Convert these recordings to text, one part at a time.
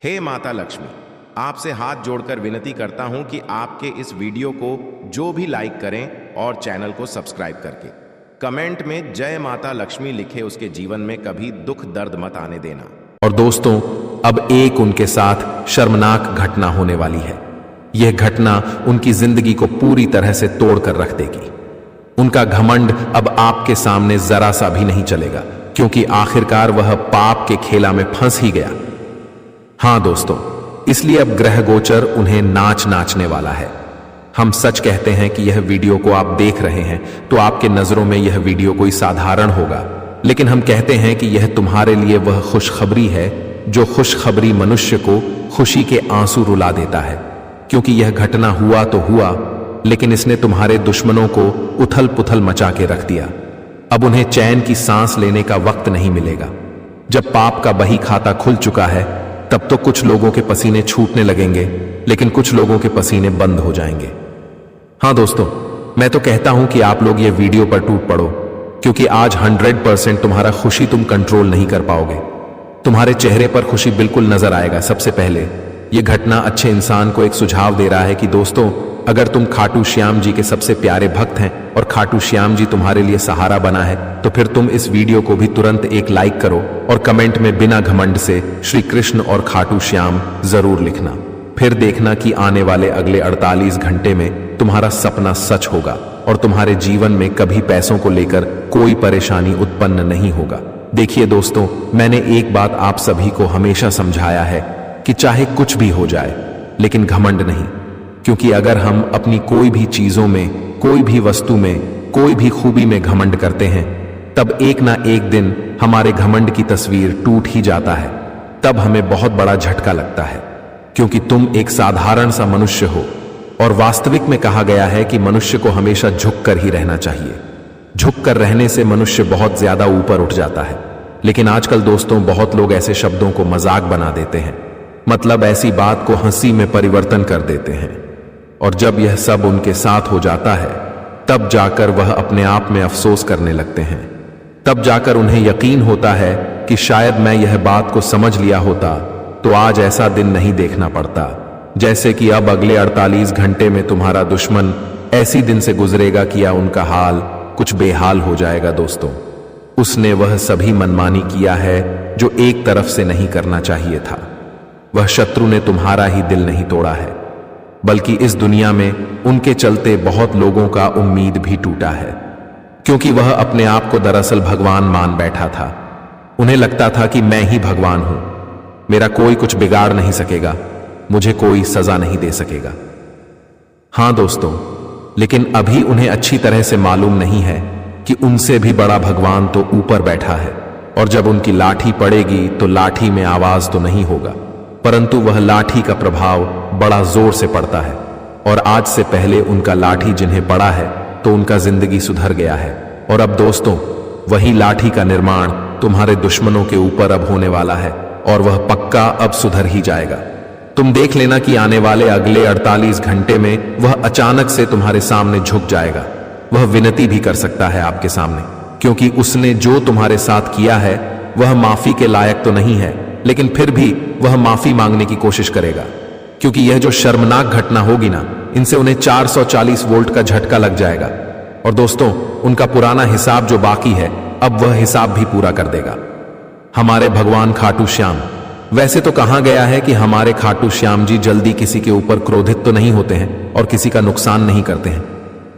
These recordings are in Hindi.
हे माता लक्ष्मी, आपसे हाथ जोड़कर विनती करता हूं कि आपके इस वीडियो को जो भी लाइक करें और चैनल को सब्सक्राइब करके कमेंट में जय माता लक्ष्मी लिखे, उसके जीवन में कभी दुख दर्द मत आने देना। और दोस्तों, अब एक उनके साथ शर्मनाक घटना होने वाली है। यह घटना उनकी जिंदगी को पूरी तरह से तोड़कर रख देगी। उनका घमंड अब आपके सामने जरा सा भी नहीं चलेगा, क्योंकि आखिरकार वह पाप के खेला में फंस ही गया। हां दोस्तों, इसलिए अब ग्रह गोचर उन्हें नाचने वाला है। हम सच कहते हैं कि यह वीडियो को आप देख रहे हैं तो आपके नजरों में यह वीडियो कोई साधारण होगा, लेकिन हम कहते हैं कि यह तुम्हारे लिए वह खुशखबरी है जो खुशखबरी मनुष्य को खुशी के आंसू रुला देता है। क्योंकि यह घटना हुआ तो हुआ, लेकिन इसने तुम्हारे दुश्मनों को उथल पुथल मचा के रख दिया। अब उन्हें चैन की सांस लेने का वक्त नहीं मिलेगा। जब पाप का बही खाता खुल चुका है, तब तो कुछ लोगों के पसीने छूटने लगेंगे, लेकिन कुछ लोगों के पसीने बंद हो जाएंगे। हां दोस्तों, मैं तो कहता हूं कि आप लोग ये वीडियो पर टूट पड़ो, क्योंकि आज 100% तुम्हारा खुशी तुम कंट्रोल नहीं कर पाओगे। तुम्हारे चेहरे पर खुशी बिल्कुल नजर आएगा। सबसे पहले यह घटना अच्छे इंसान को एक सुझाव दे रहा है कि दोस्तों, अगर तुम खाटू श्याम जी के सबसे प्यारे भक्त हैं और खाटू श्याम जी तुम्हारे लिए सहारा बना है, तो फिर तुम इस वीडियो को भी तुरंत एक लाइक करो और कमेंट में बिना घमंड से श्री कृष्ण और खाटू श्याम जरूर लिखना। फिर देखना कि आने वाले अगले 48 घंटे में तुम्हारा सपना सच होगा और तुम्हारे जीवन में कभी पैसों को लेकर कोई परेशानी उत्पन्न नहीं होगा। देखिए दोस्तों, मैंने एक बात आप सभी को हमेशा समझाया है कि चाहे कुछ भी हो जाए, लेकिन घमंड नहीं। क्योंकि अगर हम अपनी कोई भी चीजों में, कोई भी वस्तु में, कोई भी खूबी में घमंड करते हैं, तब एक ना एक दिन हमारे घमंड की तस्वीर टूट ही जाता है। तब हमें बहुत बड़ा झटका लगता है, क्योंकि तुम एक साधारण सा मनुष्य हो और वास्तविक में कहा गया है कि मनुष्य को हमेशा झुककर ही रहना चाहिए। झुककर रहने से मनुष्य बहुत ज्यादा ऊपर उठ जाता है। लेकिन आजकल दोस्तों, बहुत लोग ऐसे शब्दों को मजाक बना देते हैं, मतलब ऐसी बात को हंसी में परिवर्तन कर देते हैं। और जब यह सब उनके साथ हो जाता है, तब जाकर वह अपने आप में अफसोस करने लगते हैं। तब जाकर उन्हें यकीन होता है कि शायद मैं यह बात को समझ लिया होता तो आज ऐसा दिन नहीं देखना पड़ता। जैसे कि अब अगले 48 घंटे में तुम्हारा दुश्मन ऐसी दिन से गुजरेगा कि या उनका हाल कुछ बेहाल हो जाएगा। दोस्तों, उसने वह सभी मनमानी किया है जो एक तरफ से नहीं करना चाहिए था। वह शत्रु ने तुम्हारा ही दिल नहीं तोड़ा है, बल्कि इस दुनिया में उनके चलते बहुत लोगों का उम्मीद भी टूटा है। क्योंकि वह अपने आप को दरअसल भगवान मान बैठा था। उन्हें लगता था कि मैं ही भगवान हूं, मेरा कोई कुछ बिगाड़ नहीं सकेगा, मुझे कोई सजा नहीं दे सकेगा। हां दोस्तों, लेकिन अभी उन्हें अच्छी तरह से मालूम नहीं है कि उनसे भी बड़ा भगवान तो ऊपर बैठा है, और जब उनकी लाठी पड़ेगी तो लाठी में आवाज तो नहीं होगा, परंतु वह लाठी का प्रभाव बड़ा जोर से पड़ता है। और आज से पहले उनका लाठी जिन्हें पड़ा है तो उनका जिंदगी सुधर गया है। और अब दोस्तों, वही लाठी का निर्माण तुम्हारे दुश्मनों के ऊपर अब होने वाला है, और वह पक्का अब सुधर ही जाएगा। तुम देख लेना कि आने वाले अगले 48 घंटे में वह अचानक से तुम्हारे सामने झुक जाएगा। वह विनती भी कर सकता है आपके सामने, क्योंकि उसने जो तुम्हारे साथ किया है वह माफी के लायक तो नहीं है, लेकिन फिर भी वह माफी मांगने की कोशिश करेगा। क्योंकि यह जो शर्मनाक घटना होगी ना, इनसे उन्हें 440 वोल्ट का झटका लग जाएगा। और दोस्तों, उनका पुराना हिसाब जो बाकी है, अब वह हिसाब भी पूरा कर देगा। हमारे भगवान खाटू श्याम, वैसे तो कहा गया है कि हमारे खाटू श्याम जी जल्दी किसी के ऊपर क्रोधित तो नहीं होते हैं और किसी का नुकसान नहीं करते हैं,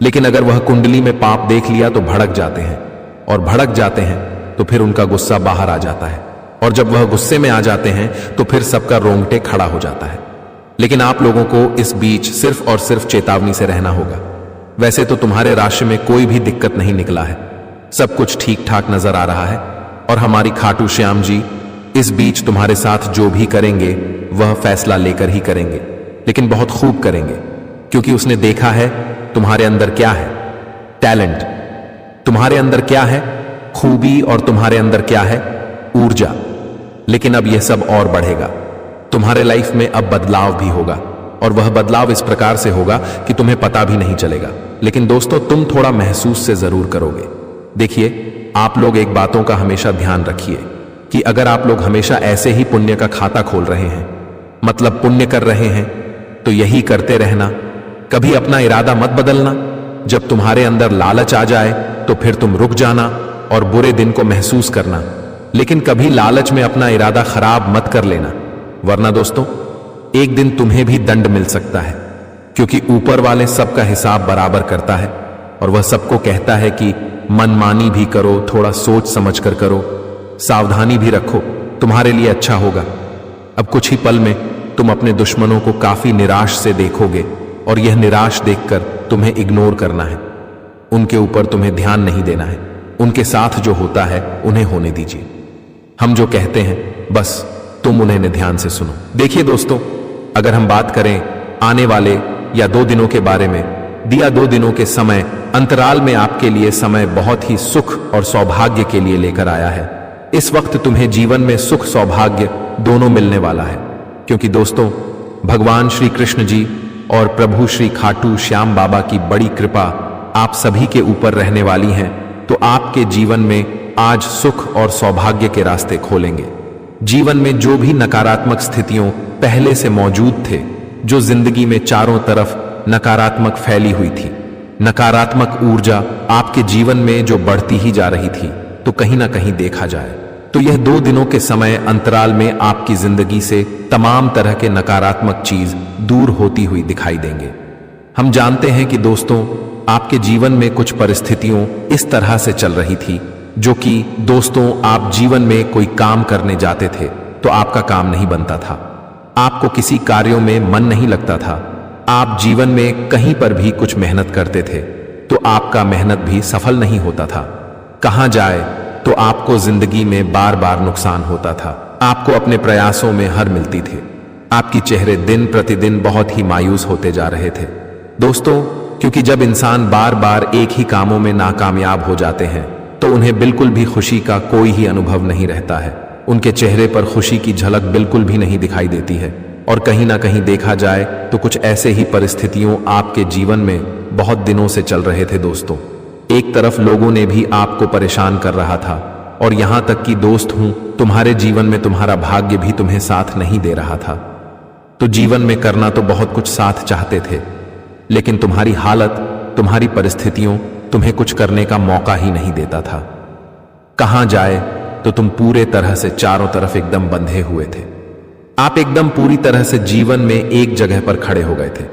लेकिन अगर वह कुंडली में पाप देख लिया तो भड़क जाते हैं, और भड़क जाते हैं तो फिर उनका गुस्सा बाहर आ जाता है, और जब वह गुस्से में आ जाते हैं तो फिर सबका रोंगटे खड़ा हो जाता है। लेकिन आप लोगों को इस बीच सिर्फ और सिर्फ चेतावनी से रहना होगा। वैसे तो तुम्हारे राशि में कोई भी दिक्कत नहीं निकला है, सब कुछ ठीक ठाक नजर आ रहा है, और हमारी खाटू श्याम जी इस बीच तुम्हारे साथ जो भी करेंगे वह फैसला लेकर ही करेंगे, लेकिन बहुत खूब करेंगे। क्योंकि उसने देखा है तुम्हारे अंदर क्या है, टैलेंट, तुम्हारे अंदर क्या है खूबी, और तुम्हारे अंदर क्या है ऊर्जा। लेकिन अब यह सब और बढ़ेगा। तुम्हारे लाइफ में अब बदलाव भी होगा, और वह बदलाव इस प्रकार से होगा कि तुम्हें पता भी नहीं चलेगा। लेकिन दोस्तों, तुम थोड़ा महसूस से जरूर करोगे। देखिए, आप लोग एक बातों का हमेशा ध्यान रखिए कि अगर आप लोग हमेशा ऐसे ही पुण्य का खाता खोल रहे हैं मतलब पुण्य कर रहे हैं तो यही करते रहना, कभी अपना इरादा मत बदलना। जब तुम्हारे अंदर लालच आ जाए तो फिर तुम रुक जाना और बुरे दिन को महसूस करना, लेकिन कभी लालच में अपना इरादा खराब मत कर लेना, वरना दोस्तों एक दिन तुम्हें भी दंड मिल सकता है, क्योंकि ऊपर वाले सबका हिसाब बराबर करता है और वह सबको कहता है कि मनमानी भी करो, थोड़ा सोच समझ कर करो, सावधानी भी रखो, तुम्हारे लिए अच्छा होगा। अब कुछ ही पल में तुम अपने दुश्मनों को काफी निराश से देखोगे और यह निराश देखकर तुम्हें इग्नोर करना है, उनके ऊपर तुम्हें ध्यान नहीं देना है, उनके साथ जो होता है उन्हें होने दीजिए। हम जो कहते हैं बस तुम उन्हें ध्यान से सुनो। देखिए दोस्तों, अगर हम बात करें आने वाले या 2 दिनों के बारे में, दिया 2 दिनों के समय अंतराल में आपके लिए समय बहुत ही सुख और सौभाग्य के लिए लेकर आया है। इस वक्त तुम्हें जीवन में सुख सौभाग्य दोनों मिलने वाला है, क्योंकि दोस्तों भगवान श्री कृष्ण जी और प्रभु श्री खाटू श्याम बाबा की बड़ी कृपा आप सभी के ऊपर रहने वाली हैं, तो आपके जीवन में आज सुख और सौभाग्य के रास्ते खोलेंगे। जीवन में जो भी नकारात्मक स्थितियों पहले से मौजूद थे, जो जिंदगी में चारों तरफ नकारात्मक फैली हुई थी, नकारात्मक ऊर्जा आपके जीवन में जो बढ़ती ही जा रही थी, तो कहीं ना कहीं देखा जाए तो यह 2 दिनों के समय अंतराल में आपकी जिंदगी से तमाम तरह के नकारात्मक चीज दूर होती हुई दिखाई देंगे। हम जानते हैं कि दोस्तों आपके जीवन में कुछ परिस्थितियों इस तरह से चल रही थी, जो कि दोस्तों आप जीवन में कोई काम करने जाते थे तो आपका काम नहीं बनता था, आपको किसी कार्यों में मन नहीं लगता था, आप जीवन में कहीं पर भी कुछ मेहनत करते थे तो आपका मेहनत भी सफल नहीं होता था, कहां जाए तो आपको जिंदगी में बार बार नुकसान होता था, आपको अपने प्रयासों में हार मिलती थी, आपकी चेहरे दिन प्रतिदिन बहुत ही मायूस होते जा रहे थे। दोस्तों क्योंकि जब इंसान बार बार एक ही कामों में नाकामयाब हो जाते हैं तो उन्हें बिल्कुल भी खुशी का कोई ही अनुभव नहीं रहता है, उनके चेहरे पर खुशी की झलक बिल्कुल भी नहीं दिखाई देती है। और कहीं ना कहीं देखा जाए तो कुछ ऐसे ही परिस्थितियों आपके जीवन में बहुत दिनों से चल रहे थे दोस्तों। एक तरफ लोगों ने भी आपको परेशान कर रहा था और यहां तक कि दोस्त हूं तुम्हारे जीवन में तुम्हारा भाग्य भी तुम्हें साथ नहीं दे रहा था। तो जीवन में करना तो बहुत कुछ साथ चाहते थे, लेकिन तुम्हारी हालत, तुम्हारी परिस्थितियों तुम्हें कुछ करने का मौका ही नहीं देता था। कहां जाए तो तुम पूरे तरह से चारों तरफ एकदम बंधे हुए थे, आप एकदम पूरी तरह से जीवन में एक जगह पर खड़े हो गए थे।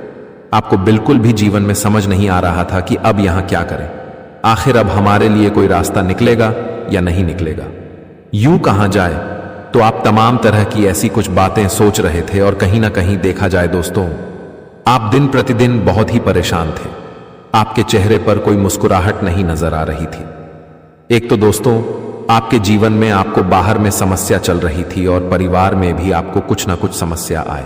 आपको बिल्कुल भी जीवन में समझ नहीं आ रहा था कि अब यहां क्या करें, आखिर अब हमारे लिए कोई रास्ता निकलेगा या नहीं निकलेगा, यूं कहां जाए। तो आप तमाम तरह की ऐसी कुछ बातें सोच रहे थे और कहीं ना कहीं देखा जाए दोस्तों आप दिन प्रतिदिन बहुत ही परेशान थे, आपके चेहरे पर कोई मुस्कुराहट नहीं नजर आ रही थी। एक तो दोस्तों आपके जीवन में आपको बाहर में समस्या चल रही थी और परिवार में भी आपको कुछ ना कुछ समस्या आए,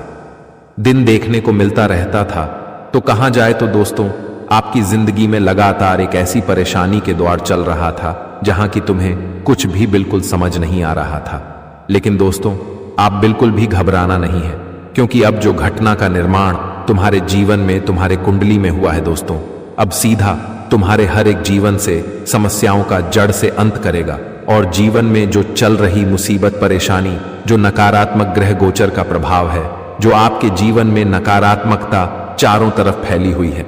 दिन देखने को मिलता रहता था। तो कहां जाए तो दोस्तों आपकी जिंदगी में लगातार एक ऐसी परेशानी के द्वार चल रहा था जहां कि तुम्हें कुछ भी बिल्कुल समझ नहीं आ रहा था। लेकिन दोस्तों आप बिल्कुल भी घबराना नहीं है, क्योंकि अब जो घटना का निर्माण तुम्हारे जीवन में, तुम्हारे कुंडली में हुआ है दोस्तों, अब सीधा तुम्हारे हर एक जीवन से समस्याओं का जड़ से अंत करेगा। और जीवन में जो चल रही मुसीबत, परेशानी, जो नकारात्मक ग्रह गोचर का प्रभाव है, जो आपके जीवन में नकारात्मकता चारों तरफ फैली हुई है,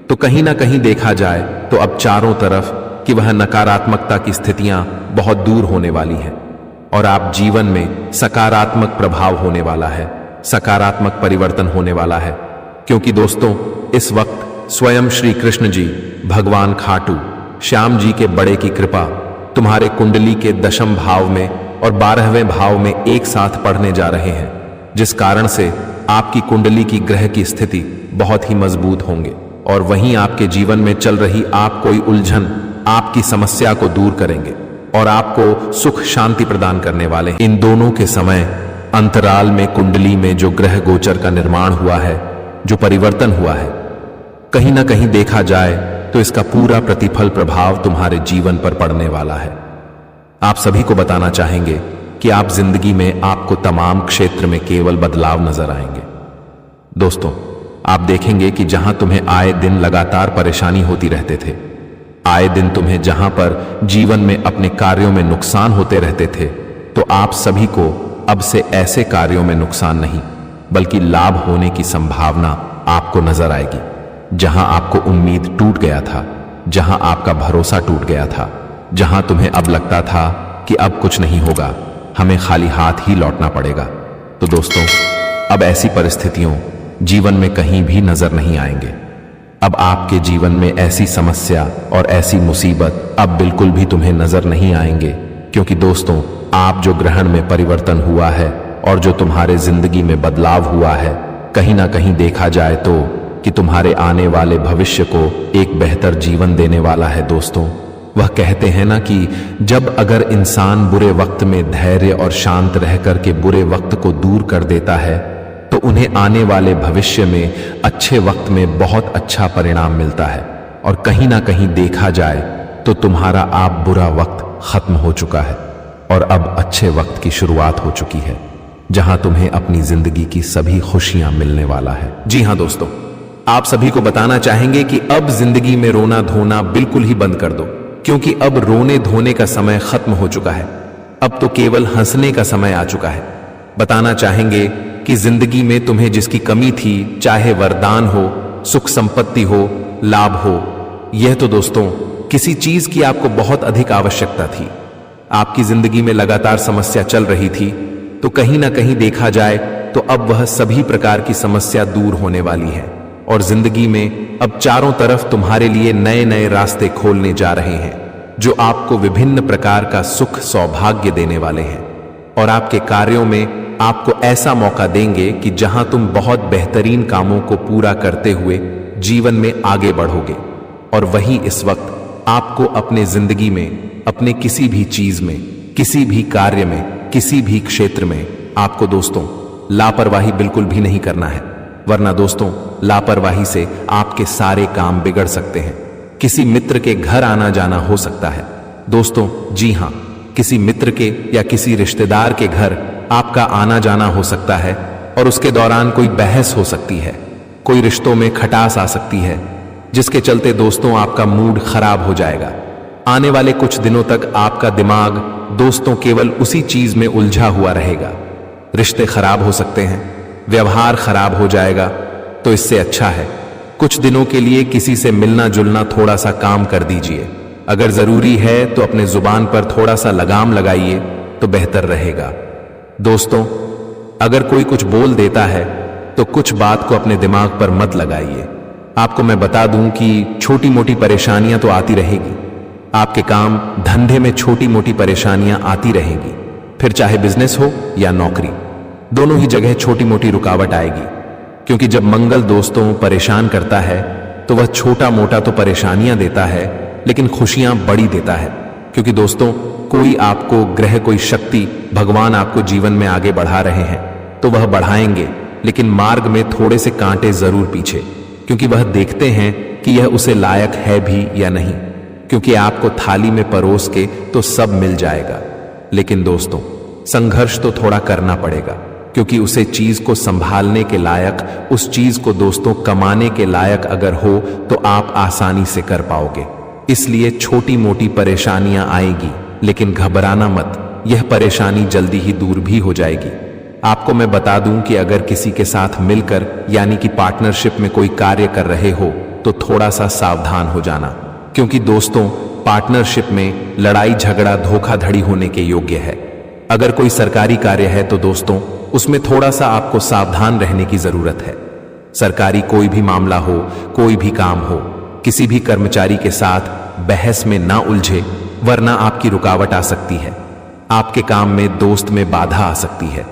तो कहीं ना कहीं देखा जाए तो अब चारों तरफ कि वह नकारात्मकता की स्थितियां बहुत दूर होने वाली हैं और आप जीवन में सकारात्मक प्रभाव होने वाला है, सकारात्मक परिवर्तन होने वाला है। क्योंकि दोस्तों इस वक्त स्वयं श्री कृष्ण जी, भगवान खाटू श्याम जी के बड़े की कृपा तुम्हारे कुंडली के 10वें भाव में और 12वें भाव में एक साथ पढ़ने जा रहे हैं, जिस कारण से आपकी कुंडली की ग्रह की स्थिति बहुत ही मजबूत होंगे और वहीं आपके जीवन में चल रही आप कोई उलझन, आपकी समस्या को दूर करेंगे और आपको सुख शांति प्रदान करने वाले। इन दोनों के समय अंतराल में कुंडली में जो ग्रह गोचर का निर्माण हुआ है, जो परिवर्तन हुआ है, कहीं ना कहीं देखा जाए तो इसका पूरा प्रतिफल प्रभाव तुम्हारे जीवन पर पड़ने वाला है। आप सभी को बताना चाहेंगे कि आप जिंदगी में आपको तमाम क्षेत्र में केवल बदलाव नजर आएंगे। दोस्तों आप देखेंगे कि जहां तुम्हें आए दिन लगातार परेशानी होती रहते थे, आए दिन तुम्हें जहां पर जीवन में अपने कार्यों में नुकसान होते रहते थे, तो आप सभी को अब से ऐसे कार्यों में नुकसान नहीं, बल्कि लाभ होने की संभावना आपको नजर आएगी। जहां आपको उम्मीद टूट गया था, जहां आपका भरोसा टूट गया था, जहां तुम्हें अब लगता था कि अब कुछ नहीं होगा, हमें खाली हाथ ही लौटना पड़ेगा, तो दोस्तों अब ऐसी परिस्थितियों जीवन में कहीं भी नजर नहीं आएंगे। अब आपके जीवन में ऐसी समस्या और ऐसी मुसीबत अब बिल्कुल भी तुम्हें नजर नहीं आएंगे, क्योंकि दोस्तों आप जो ग्रहण में परिवर्तन हुआ है और जो तुम्हारे जिंदगी में बदलाव हुआ है, कहीं ना कहीं देखा जाए तो कि तुम्हारे आने वाले भविष्य को एक बेहतर जीवन देने वाला है। दोस्तों वह कहते हैं ना कि जब अगर इंसान बुरे वक्त में धैर्य और शांत रह कर के बुरे वक्त को दूर कर देता है तो उन्हें आने वाले भविष्य में अच्छे वक्त में बहुत अच्छा परिणाम मिलता है। और कहीं ना कहीं देखा जाए तो तुम्हारा आप बुरा वक्त खत्म हो चुका है और अब अच्छे वक्त की शुरुआत हो चुकी है, जहां तुम्हें अपनी जिंदगी की सभी खुशियां मिलने वाला है। जी हां दोस्तों, आप सभी को बताना चाहेंगे कि अब जिंदगी में रोना धोना बिल्कुल ही बंद कर दो, क्योंकि अब रोने धोने का समय खत्म हो चुका है। अब तो केवल हंसने का समय आ चुका है। बताना चाहेंगे कि जिंदगी में तुम्हें जिसकी कमी थी, चाहे वरदान हो, सुख संपत्ति हो, लाभ हो, यह तो दोस्तों किसी चीज की आपको बहुत अधिक आवश्यकता थी। आपकी जिंदगी में लगातार समस्या चल रही थी, तो कहीं ना कहीं देखा जाए तो अब वह सभी प्रकार की समस्या दूर होने वाली है और जिंदगी में अब चारों तरफ तुम्हारे लिए नए नए रास्ते खोलने जा रहे हैं, जो आपको विभिन्न प्रकार का सुख सौभाग्य देने वाले हैं और आपके कार्यों में आपको ऐसा मौका देंगे कि जहां तुम बहुत बेहतरीन कामों को पूरा करते हुए जीवन में आगे बढ़ोगे। और वहीं इस वक्त आपको अपने जिंदगी में, अपने किसी भी चीज में, किसी भी कार्य में, किसी भी क्षेत्र में आपको दोस्तों लापरवाही बिल्कुल भी नहीं करना है, वरना दोस्तों लापरवाही से आपके सारे काम बिगड़ सकते हैं। किसी मित्र के घर आना जाना हो सकता है दोस्तों, जी हां, किसी मित्र के या किसी रिश्तेदार के घर आपका आना जाना हो सकता है और उसके दौरान कोई बहस हो सकती है, कोई रिश्तों में खटास आ सकती है, जिसके चलते दोस्तों आपका मूड खराब हो जाएगा। आने वाले कुछ दिनों तक आपका दिमाग दोस्तों केवल उसी चीज में उलझा हुआ रहेगा। रिश्ते खराब हो सकते हैं, व्यवहार खराब हो जाएगा। तो इससे अच्छा है कुछ दिनों के लिए किसी से मिलना जुलना थोड़ा सा काम कर दीजिए। अगर जरूरी है तो अपने जुबान पर थोड़ा सा लगाम लगाइए तो बेहतर रहेगा। दोस्तों अगर कोई कुछ बोल देता है तो कुछ बात को अपने दिमाग पर मत लगाइए। आपको मैं बता दूं कि छोटी मोटी परेशानियां तो आती रहेगी, आपके काम धंधे में छोटी मोटी परेशानियां आती रहेंगी, फिर चाहे बिजनेस हो या नौकरी, दोनों ही जगह छोटी मोटी रुकावट आएगी। क्योंकि जब मंगल दोस्तों परेशान करता है तो वह छोटा मोटा तो परेशानियां देता है, लेकिन खुशियां बड़ी देता है। क्योंकि दोस्तों कोई आपको ग्रह, कोई शक्ति, भगवान आपको जीवन में आगे बढ़ा रहे हैं तो वह बढ़ाएंगे, लेकिन मार्ग में थोड़े से कांटे जरूर पीछे, क्योंकि वह देखते हैं कि यह उसे लायक है भी या नहीं। क्योंकि आपको थाली में परोस के तो सब मिल जाएगा, लेकिन दोस्तों संघर्ष तो थोड़ा करना पड़ेगा, क्योंकि उसे चीज को संभालने के लायक, उस चीज को दोस्तों कमाने के लायक अगर हो तो आप आसानी से कर पाओगे। इसलिए छोटी मोटी परेशानियां आएगी, लेकिन घबराना मत, यह परेशानी जल्दी ही दूर भी हो जाएगी। आपको मैं बता दूं कि अगर किसी के साथ मिलकर यानी कि पार्टनरशिप में कोई कार्य कर रहे हो तो थोड़ा सा सावधान हो जाना, क्योंकि दोस्तों पार्टनरशिप में लड़ाई झगड़ा धोखाधड़ी होने के योग्य है। अगर कोई सरकारी कार्य है तो दोस्तों उसमें थोड़ा सा आपको सावधान रहने की जरूरत है। सरकारी कोई भी मामला हो, कोई भी काम हो, किसी भी कर्मचारी के साथ बहस में ना उलझे, वरना आपकी रुकावट आ सकती है, आपके काम में दोस्त में बाधा आ सकती है।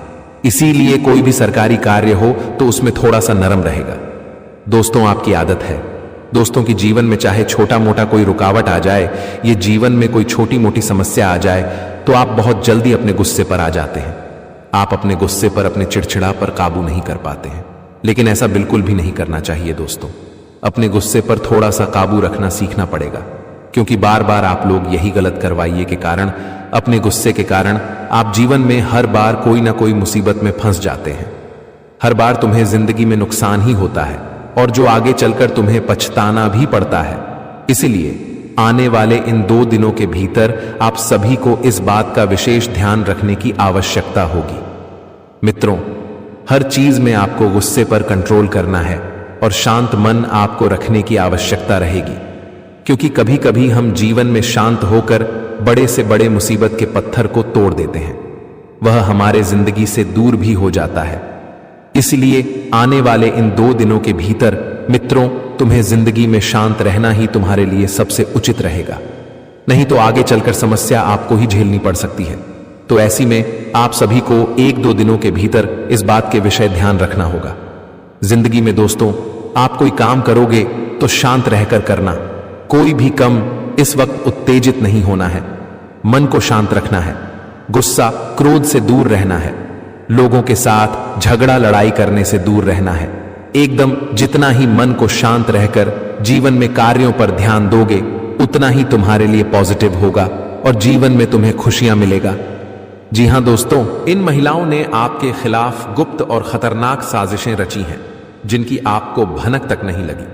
इसीलिए कोई भी सरकारी कार्य हो तो उसमें थोड़ा सा नरम रहेगा। दोस्तों आपकी आदत है दोस्तों की जीवन में चाहे छोटा मोटा कोई रुकावट आ जाए, ये जीवन में कोई छोटी मोटी समस्या आ जाए तो आप बहुत जल्दी अपने गुस्से पर आ जाते हैं। आप अपने गुस्से पर, अपने चिड़चिड़ा पर काबू नहीं कर पाते हैं, लेकिन ऐसा बिल्कुल भी नहीं करना चाहिए दोस्तों। अपने गुस्से पर थोड़ा सा काबू रखना सीखना पड़ेगा, क्योंकि बार बार आप लोग यही गलत करवाइए के कारण, अपने गुस्से के कारण आप जीवन में हर बार कोई ना कोई मुसीबत में फंस जाते हैं। हर बार तुम्हें जिंदगी में नुकसान ही होता है और जो आगे चलकर तुम्हें पछताना भी पड़ता है। इसलिए आने वाले इन 2 दिनों के भीतर आप सभी को इस बात का विशेष ध्यान रखने की आवश्यकता होगी। मित्रों हर चीज में आपको गुस्से पर कंट्रोल करना है और शांत मन आपको रखने की आवश्यकता रहेगी, क्योंकि कभी कभी हम जीवन में शांत होकर बड़े से बड़े मुसीबत के पत्थर को तोड़ देते हैं। वह हमारे जिंदगी से दूर भी हो जाता है। इसलिए आने वाले इन 2 दिनों के भीतर मित्रों, तुम्हें जिंदगी में शांत रहना ही तुम्हारे लिए सबसे उचित रहेगा, नहीं तो आगे चलकर समस्या आपको ही झेलनी पड़ सकती है। तो ऐसी में आप सभी को 1-2 दिनों के भीतर इस बात के विषय ध्यान रखना होगा। जिंदगी में दोस्तों, आप कोई काम करोगे तो शांत रहकर करना। कोई भी कम इस वक्त उत्तेजित नहीं होना है। मन को शांत रखना है। गुस्सा, क्रोध से दूर रहना है। लोगों के साथ झगड़ा लड़ाई करने से दूर रहना है। एकदम जितना ही मन को शांत रहकर जीवन में कार्यों पर ध्यान दोगे, उतना ही तुम्हारे लिए पॉजिटिव होगा और जीवन में तुम्हें खुशियां मिलेगा। जी हां दोस्तों, इन महिलाओं ने आपके खिलाफ गुप्त और खतरनाक साजिशें रची हैं, जिनकी आपको भनक तक नहीं लगी।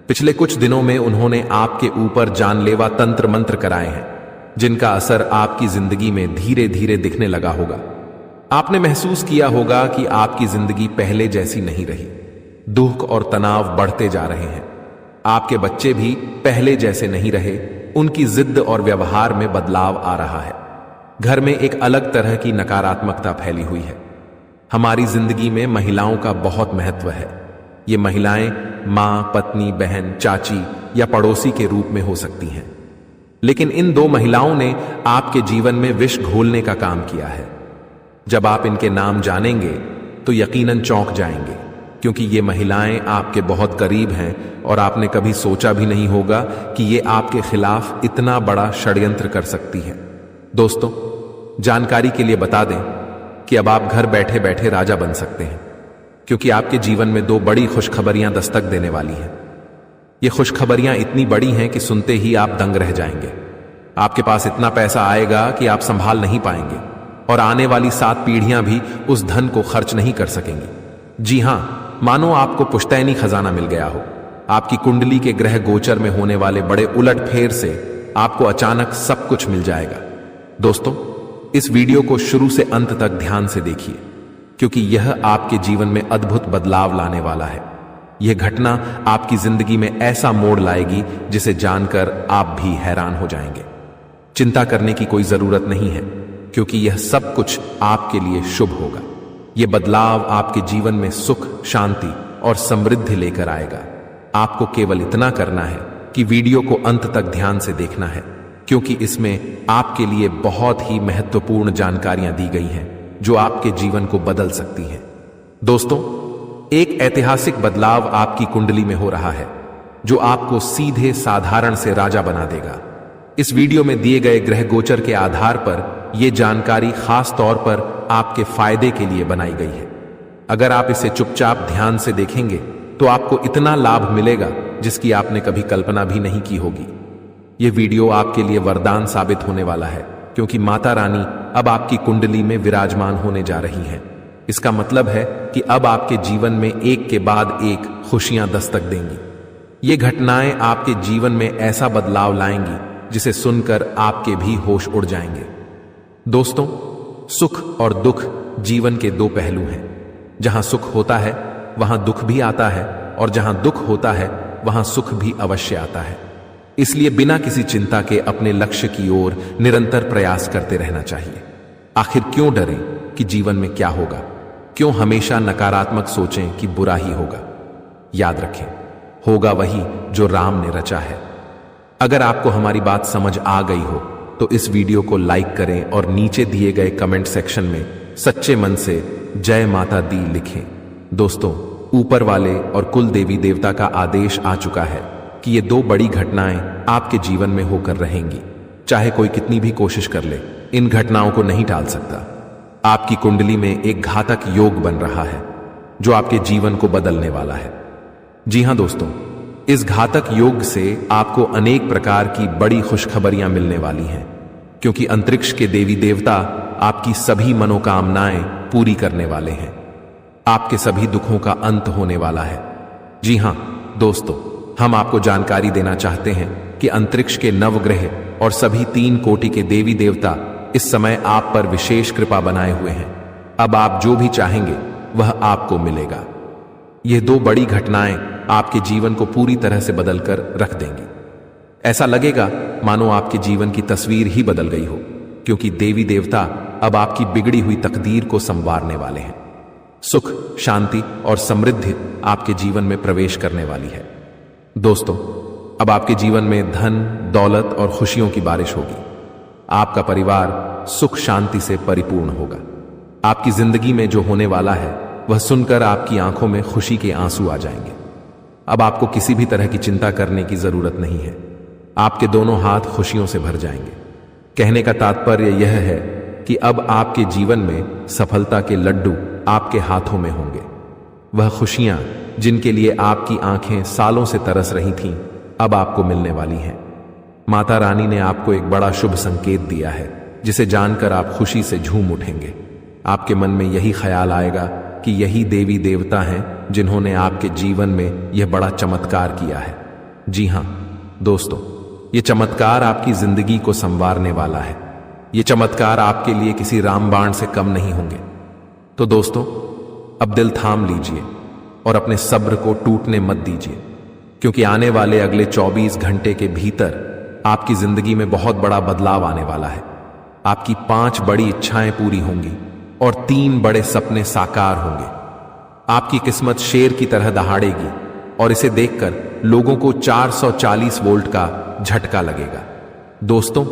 पिछले कुछ दिनों में उन्होंने आपके ऊपर जानलेवा तंत्र मंत्र कराए हैं, जिनका असर आपकी जिंदगी में धीरे धीरे दिखने लगा होगा। आपने महसूस किया होगा कि आपकी जिंदगी पहले जैसी नहीं रही। दुख और तनाव बढ़ते जा रहे हैं। आपके बच्चे भी पहले जैसे नहीं रहे। उनकी जिद और व्यवहार में बदलाव आ रहा है। घर में एक अलग तरह की नकारात्मकता फैली हुई है। हमारी जिंदगी में महिलाओं का बहुत महत्व है। ये महिलाएं मां, पत्नी, बहन, चाची या पड़ोसी के रूप में हो सकती हैं। लेकिन इन 2 महिलाओं ने आपके जीवन में विष घोलने का काम किया है। जब आप इनके नाम जानेंगे तो यकीनन चौंक जाएंगे, क्योंकि ये महिलाएं आपके बहुत करीब हैं और आपने कभी सोचा भी नहीं होगा कि ये आपके खिलाफ इतना बड़ा षड्यंत्र कर सकती हैं। दोस्तों, जानकारी के लिए बता दें कि अब आप घर बैठे बैठे राजा बन सकते हैं, क्योंकि आपके जीवन में 2 बड़ी खुशखबरियां दस्तक देने वाली हैं। ये खुशखबरियां इतनी बड़ी हैं कि सुनते ही आप दंग रह जाएंगे। आपके पास इतना पैसा आएगा कि आप संभाल नहीं पाएंगे और आने वाली 7 पीढ़ियां भी उस धन को खर्च नहीं कर सकेंगी। जी हां, मानो आपको पुश्तैनी खजाना मिल गया हो। आपकी कुंडली के ग्रह गोचर में होने वाले बड़े उलट फेर से आपको अचानक सब कुछ मिल जाएगा। दोस्तों, इस वीडियो को शुरू से अंत तक ध्यान से देखिए, क्योंकि यह आपके जीवन में अद्भुत बदलाव लाने वाला है। यह घटना आपकी जिंदगी में ऐसा मोड़ लाएगी जिसे जानकर आप भी हैरान हो जाएंगे। चिंता करने की कोई जरूरत नहीं है, क्योंकि यह सब कुछ आपके लिए शुभ होगा। यह बदलाव आपके जीवन में सुख, शांति और समृद्धि लेकर आएगा। आपको केवल इतना करना है कि वीडियो को अंत तक ध्यान से देखना है, क्योंकि इसमें आपके लिए बहुत ही महत्वपूर्ण जानकारियां दी गई हैं जो आपके जीवन को बदल सकती हैं। दोस्तों, एक ऐतिहासिक बदलाव आपकी कुंडली में हो रहा है, जो आपको सीधे साधारण से राजा बना देगा। इस वीडियो में दिए गए ग्रह गोचर के आधार पर यह जानकारी खास तौर पर आपके फायदे के लिए बनाई गई है। अगर आप इसे चुपचाप ध्यान से देखेंगे तो आपको इतना लाभ मिलेगा जिसकी आपने कभी कल्पना भी नहीं की होगी। यह वीडियो आपके लिए वरदान साबित होने वाला है, क्योंकि माता रानी अब आपकी कुंडली में विराजमान होने जा रही हैं। इसका मतलब है कि अब आपके जीवन में एक के बाद एक खुशियां दस्तक देंगी। ये घटनाएं आपके जीवन में ऐसा बदलाव लाएंगी जिसे सुनकर आपके भी होश उड़ जाएंगे। दोस्तों, सुख और दुख जीवन के 2 पहलू हैं। जहां सुख होता है वहां दुख भी आता है, और जहां दुख होता है वहां सुख भी अवश्य आता है। इसलिए बिना किसी चिंता के अपने लक्ष्य की ओर निरंतर प्रयास करते रहना चाहिए। आखिर क्यों डरें कि जीवन में क्या होगा? क्यों हमेशा नकारात्मक सोचें कि बुरा ही होगा? याद रखें, होगा वही जो राम ने रचा है। अगर आपको हमारी बात समझ आ गई हो तो इस वीडियो को लाइक करें और नीचे दिए गए कमेंट सेक्शन में सच्चे मन से जय माता दी लिखें। दोस्तों, ऊपर वाले और कुल देवी देवता का आदेश आ चुका है कि ये 2 बड़ी घटनाएं आपके जीवन में होकर रहेंगी। चाहे कोई कितनी भी कोशिश कर ले, इन घटनाओं को नहीं टाल सकता। आपकी कुंडली में एक घातक योग बन रहा है जो आपके जीवन को बदलने वाला है। जी हां दोस्तों, इस घातक योग से आपको अनेक प्रकार की बड़ी खुशखबरियां मिलने वाली हैं, क्योंकि अंतरिक्ष के देवी देवता आपकी सभी मनोकामनाएं पूरी करने वाले हैं। आपके सभी दुखों का अंत होने वाला है। जी हां दोस्तों, हम आपको जानकारी देना चाहते हैं कि अंतरिक्ष के नवग्रह और सभी 3 कोटि के देवी देवता इस समय आप पर विशेष कृपा बनाए हुए हैं। अब आप जो भी चाहेंगे वह आपको मिलेगा। यह दो बड़ी घटनाएं आपके जीवन को पूरी तरह से बदलकर रख देंगी। ऐसा लगेगा मानो आपके जीवन की तस्वीर ही बदल गई हो, क्योंकि देवी देवता अब आपकी बिगड़ी हुई तकदीर को संवारने वाले हैं। सुख, शांति और समृद्धि आपके जीवन में प्रवेश करने वाली है। दोस्तों, अब आपके जीवन में धन, दौलत और खुशियों की बारिश होगी। आपका परिवार सुख शांति से परिपूर्ण होगा। आपकी जिंदगी में जो होने वाला है वह सुनकर आपकी आंखों में खुशी के आंसू आ जाएंगे। अब आपको किसी भी तरह की चिंता करने की जरूरत नहीं है। आपके दोनों हाथ खुशियों से भर जाएंगे। कहने का तात्पर्य यह है कि अब आपके जीवन में सफलता के लड्डू आपके हाथों में होंगे। वह खुशियां जिनके लिए आपकी आंखें सालों से तरस रही थीं, अब आपको मिलने वाली हैं। माता रानी ने आपको एक बड़ा शुभ संकेत दिया है, जिसे जानकर आप खुशी से झूम उठेंगे। आपके मन में यही ख्याल आएगा कि यही देवी देवता हैं जिन्होंने आपके जीवन में यह बड़ा चमत्कार किया है। जी हां दोस्तों, यह चमत्कार आपकी जिंदगी को संवारने वाला है। यह चमत्कार आपके लिए किसी रामबाण से कम नहीं होंगे। तो दोस्तों, अब दिल थाम लीजिए और अपने सब्र को टूटने मत दीजिए, क्योंकि आने वाले अगले 24 घंटे के भीतर आपकी जिंदगी में बहुत बड़ा बदलाव आने वाला है। आपकी 5 बड़ी इच्छाएं पूरी होंगी और 3 बड़े सपने साकार होंगे। आपकी किस्मत शेर की तरह दहाड़ेगी और इसे देखकर लोगों को 440 वोल्ट का झटका लगेगा। दोस्तों,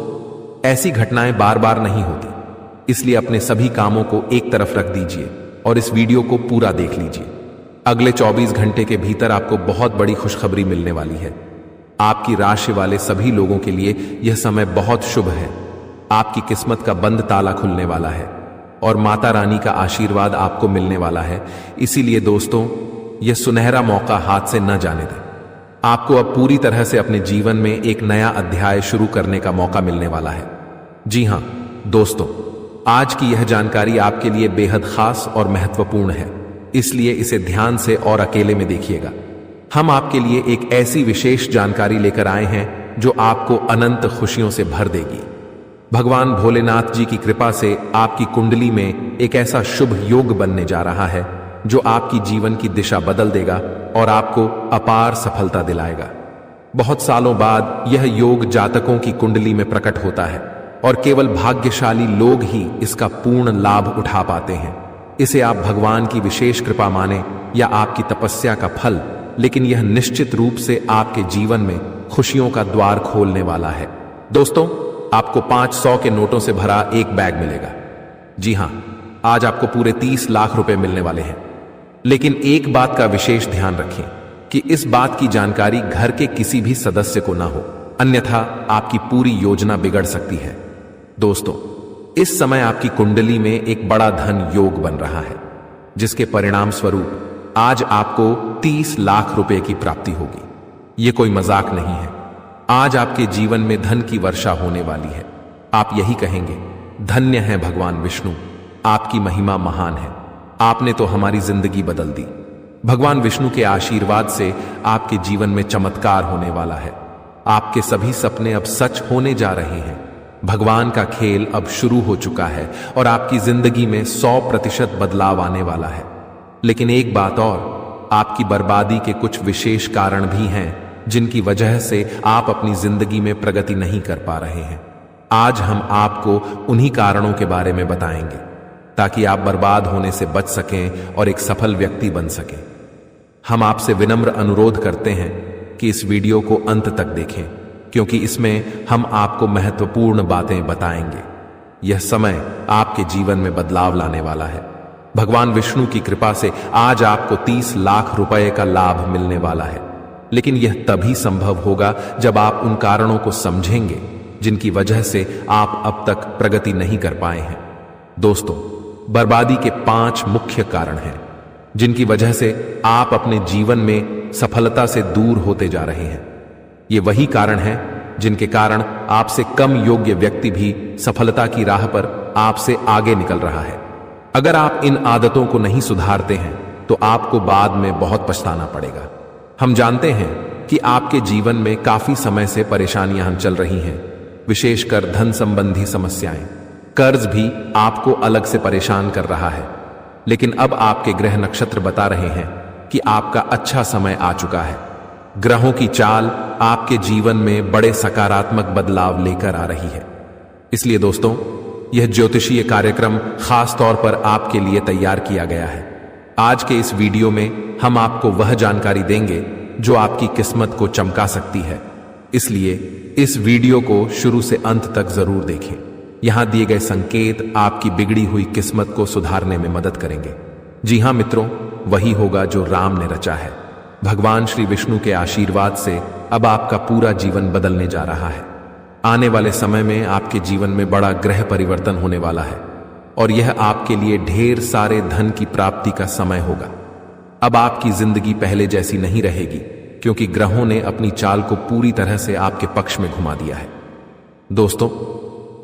ऐसी घटनाएं बार बार नहीं होती, इसलिए अपने सभी कामों को एक तरफ रख दीजिए और इस वीडियो को पूरा देख लीजिए। अगले 24 घंटे के भीतर आपको बहुत बड़ी खुशखबरी मिलने वाली है। आपकी राशि वाले सभी लोगों के लिए यह समय बहुत शुभ है। आपकी किस्मत का बंद ताला खुलने वाला है और माता रानी का आशीर्वाद आपको मिलने वाला है। इसीलिए दोस्तों, यह सुनहरा मौका हाथ से न जाने दें। आपको अब पूरी तरह से अपने जीवन में एक नया अध्याय शुरू करने का मौका मिलने वाला है। जी हां दोस्तों, आज की यह जानकारी आपके लिए बेहद खास और महत्वपूर्ण है, इसलिए इसे ध्यान से और अकेले में देखिएगा। हम आपके लिए एक ऐसी विशेष जानकारी लेकर आए हैं जो आपको अनंत खुशियों से भर देगी। भगवान भोलेनाथ जी की कृपा से आपकी कुंडली में एक ऐसा शुभ योग बनने जा रहा है जो आपकी जीवन की दिशा बदल देगा और आपको अपार सफलता दिलाएगा। बहुत सालों बाद यह योग जातकों की कुंडली में प्रकट होता है और केवल भाग्यशाली लोग ही इसका पूर्ण लाभ उठा पाते हैं। इसे आप भगवान की विशेष कृपा माने या आपकी तपस्या का फल, लेकिन यह निश्चित रूप से आपके जीवन में खुशियों का द्वार खोलने वाला है। दोस्तों, आपको 500 के नोटों से भरा एक बैग मिलेगा। जी हां, आज आपको पूरे 30 लाख रुपए मिलने वाले हैं। लेकिन एक बात का विशेष ध्यान रखें कि इस बात की जानकारी घर के किसी भी सदस्य को ना हो, अन्यथा आपकी पूरी योजना बिगड़ सकती है। दोस्तों, इस समय आपकी कुंडली में एक बड़ा धन योग बन रहा है, जिसके परिणाम स्वरूप आज आपको 30 लाख रुपए की प्राप्ति होगी। यह कोई मजाक नहीं है। आज आपके जीवन में धन की वर्षा होने वाली है। आप यही कहेंगे, धन्य है भगवान विष्णु, आपकी महिमा महान है। आपने तो हमारी जिंदगी बदल दी। भगवान विष्णु के आशीर्वाद से आपके जीवन में चमत्कार होने वाला है। आपके सभी सपने अब सच होने जा रहे हैं। भगवान का खेल अब शुरू हो चुका है और आपकी जिंदगी में 100% बदलाव आने वाला है। लेकिन एक बात और, आपकी बर्बादी के कुछ विशेष कारण भी हैं जिनकी वजह से आप अपनी जिंदगी में प्रगति नहीं कर पा रहे हैं। आज हम आपको उन्हीं कारणों के बारे में बताएंगे ताकि आप बर्बाद होने से बच सकें और एक सफल व्यक्ति बन सकें। हम आपसे विनम्र अनुरोध करते हैं कि इस वीडियो को अंत तक देखें, क्योंकि इसमें हम आपको महत्वपूर्ण बातें बताएंगे। यह समय आपके जीवन में बदलाव लाने वाला है। भगवान विष्णु की कृपा से आज आपको 30 लाख रुपए का लाभ मिलने वाला है, लेकिन यह तभी संभव होगा जब आप उन कारणों को समझेंगे जिनकी वजह से आप अब तक प्रगति नहीं कर पाए हैं। दोस्तों, बर्बादी के 5 मुख्य कारण हैं जिनकी वजह से आप अपने जीवन में सफलता से दूर होते जा रहे हैं। ये वही कारण हैं जिनके कारण आपसे कम योग्य व्यक्ति भी सफलता की राह पर आपसे आगे निकल रहा है। अगर आप इन आदतों को नहीं सुधारते हैं तो आपको बाद में बहुत पछताना पड़ेगा। हम जानते हैं कि आपके जीवन में काफी समय से परेशानियां चल रही हैं, विशेषकर धन संबंधी समस्याएं। कर्ज भी आपको अलग से परेशान कर रहा है। लेकिन अब आपके ग्रह नक्षत्र बता रहे हैं कि आपका अच्छा समय आ चुका है। ग्रहों की चाल आपके जीवन में बड़े सकारात्मक बदलाव लेकर आ रही है। इसलिए दोस्तों, यह ज्योतिषीय कार्यक्रम खास तौर पर आपके लिए तैयार किया गया है। आज के इस वीडियो में हम आपको वह जानकारी देंगे जो आपकी किस्मत को चमका सकती है। इसलिए इस वीडियो को शुरू से अंत तक जरूर देखें। यहां दिए गए संकेत आपकी बिगड़ी हुई किस्मत को सुधारने में मदद करेंगे। जी हां मित्रों, वही होगा जो राम ने रचा है। भगवान श्री विष्णु के आशीर्वाद से अब आपका पूरा जीवन बदलने जा रहा है। आने वाले समय में आपके जीवन में बड़ा ग्रह परिवर्तन होने वाला है और यह आपके लिए ढेर सारे धन की प्राप्ति का समय होगा। अब आपकी जिंदगी पहले जैसी नहीं रहेगी, क्योंकि ग्रहों ने अपनी चाल को पूरी तरह से आपके पक्ष में घुमा दिया है। दोस्तों,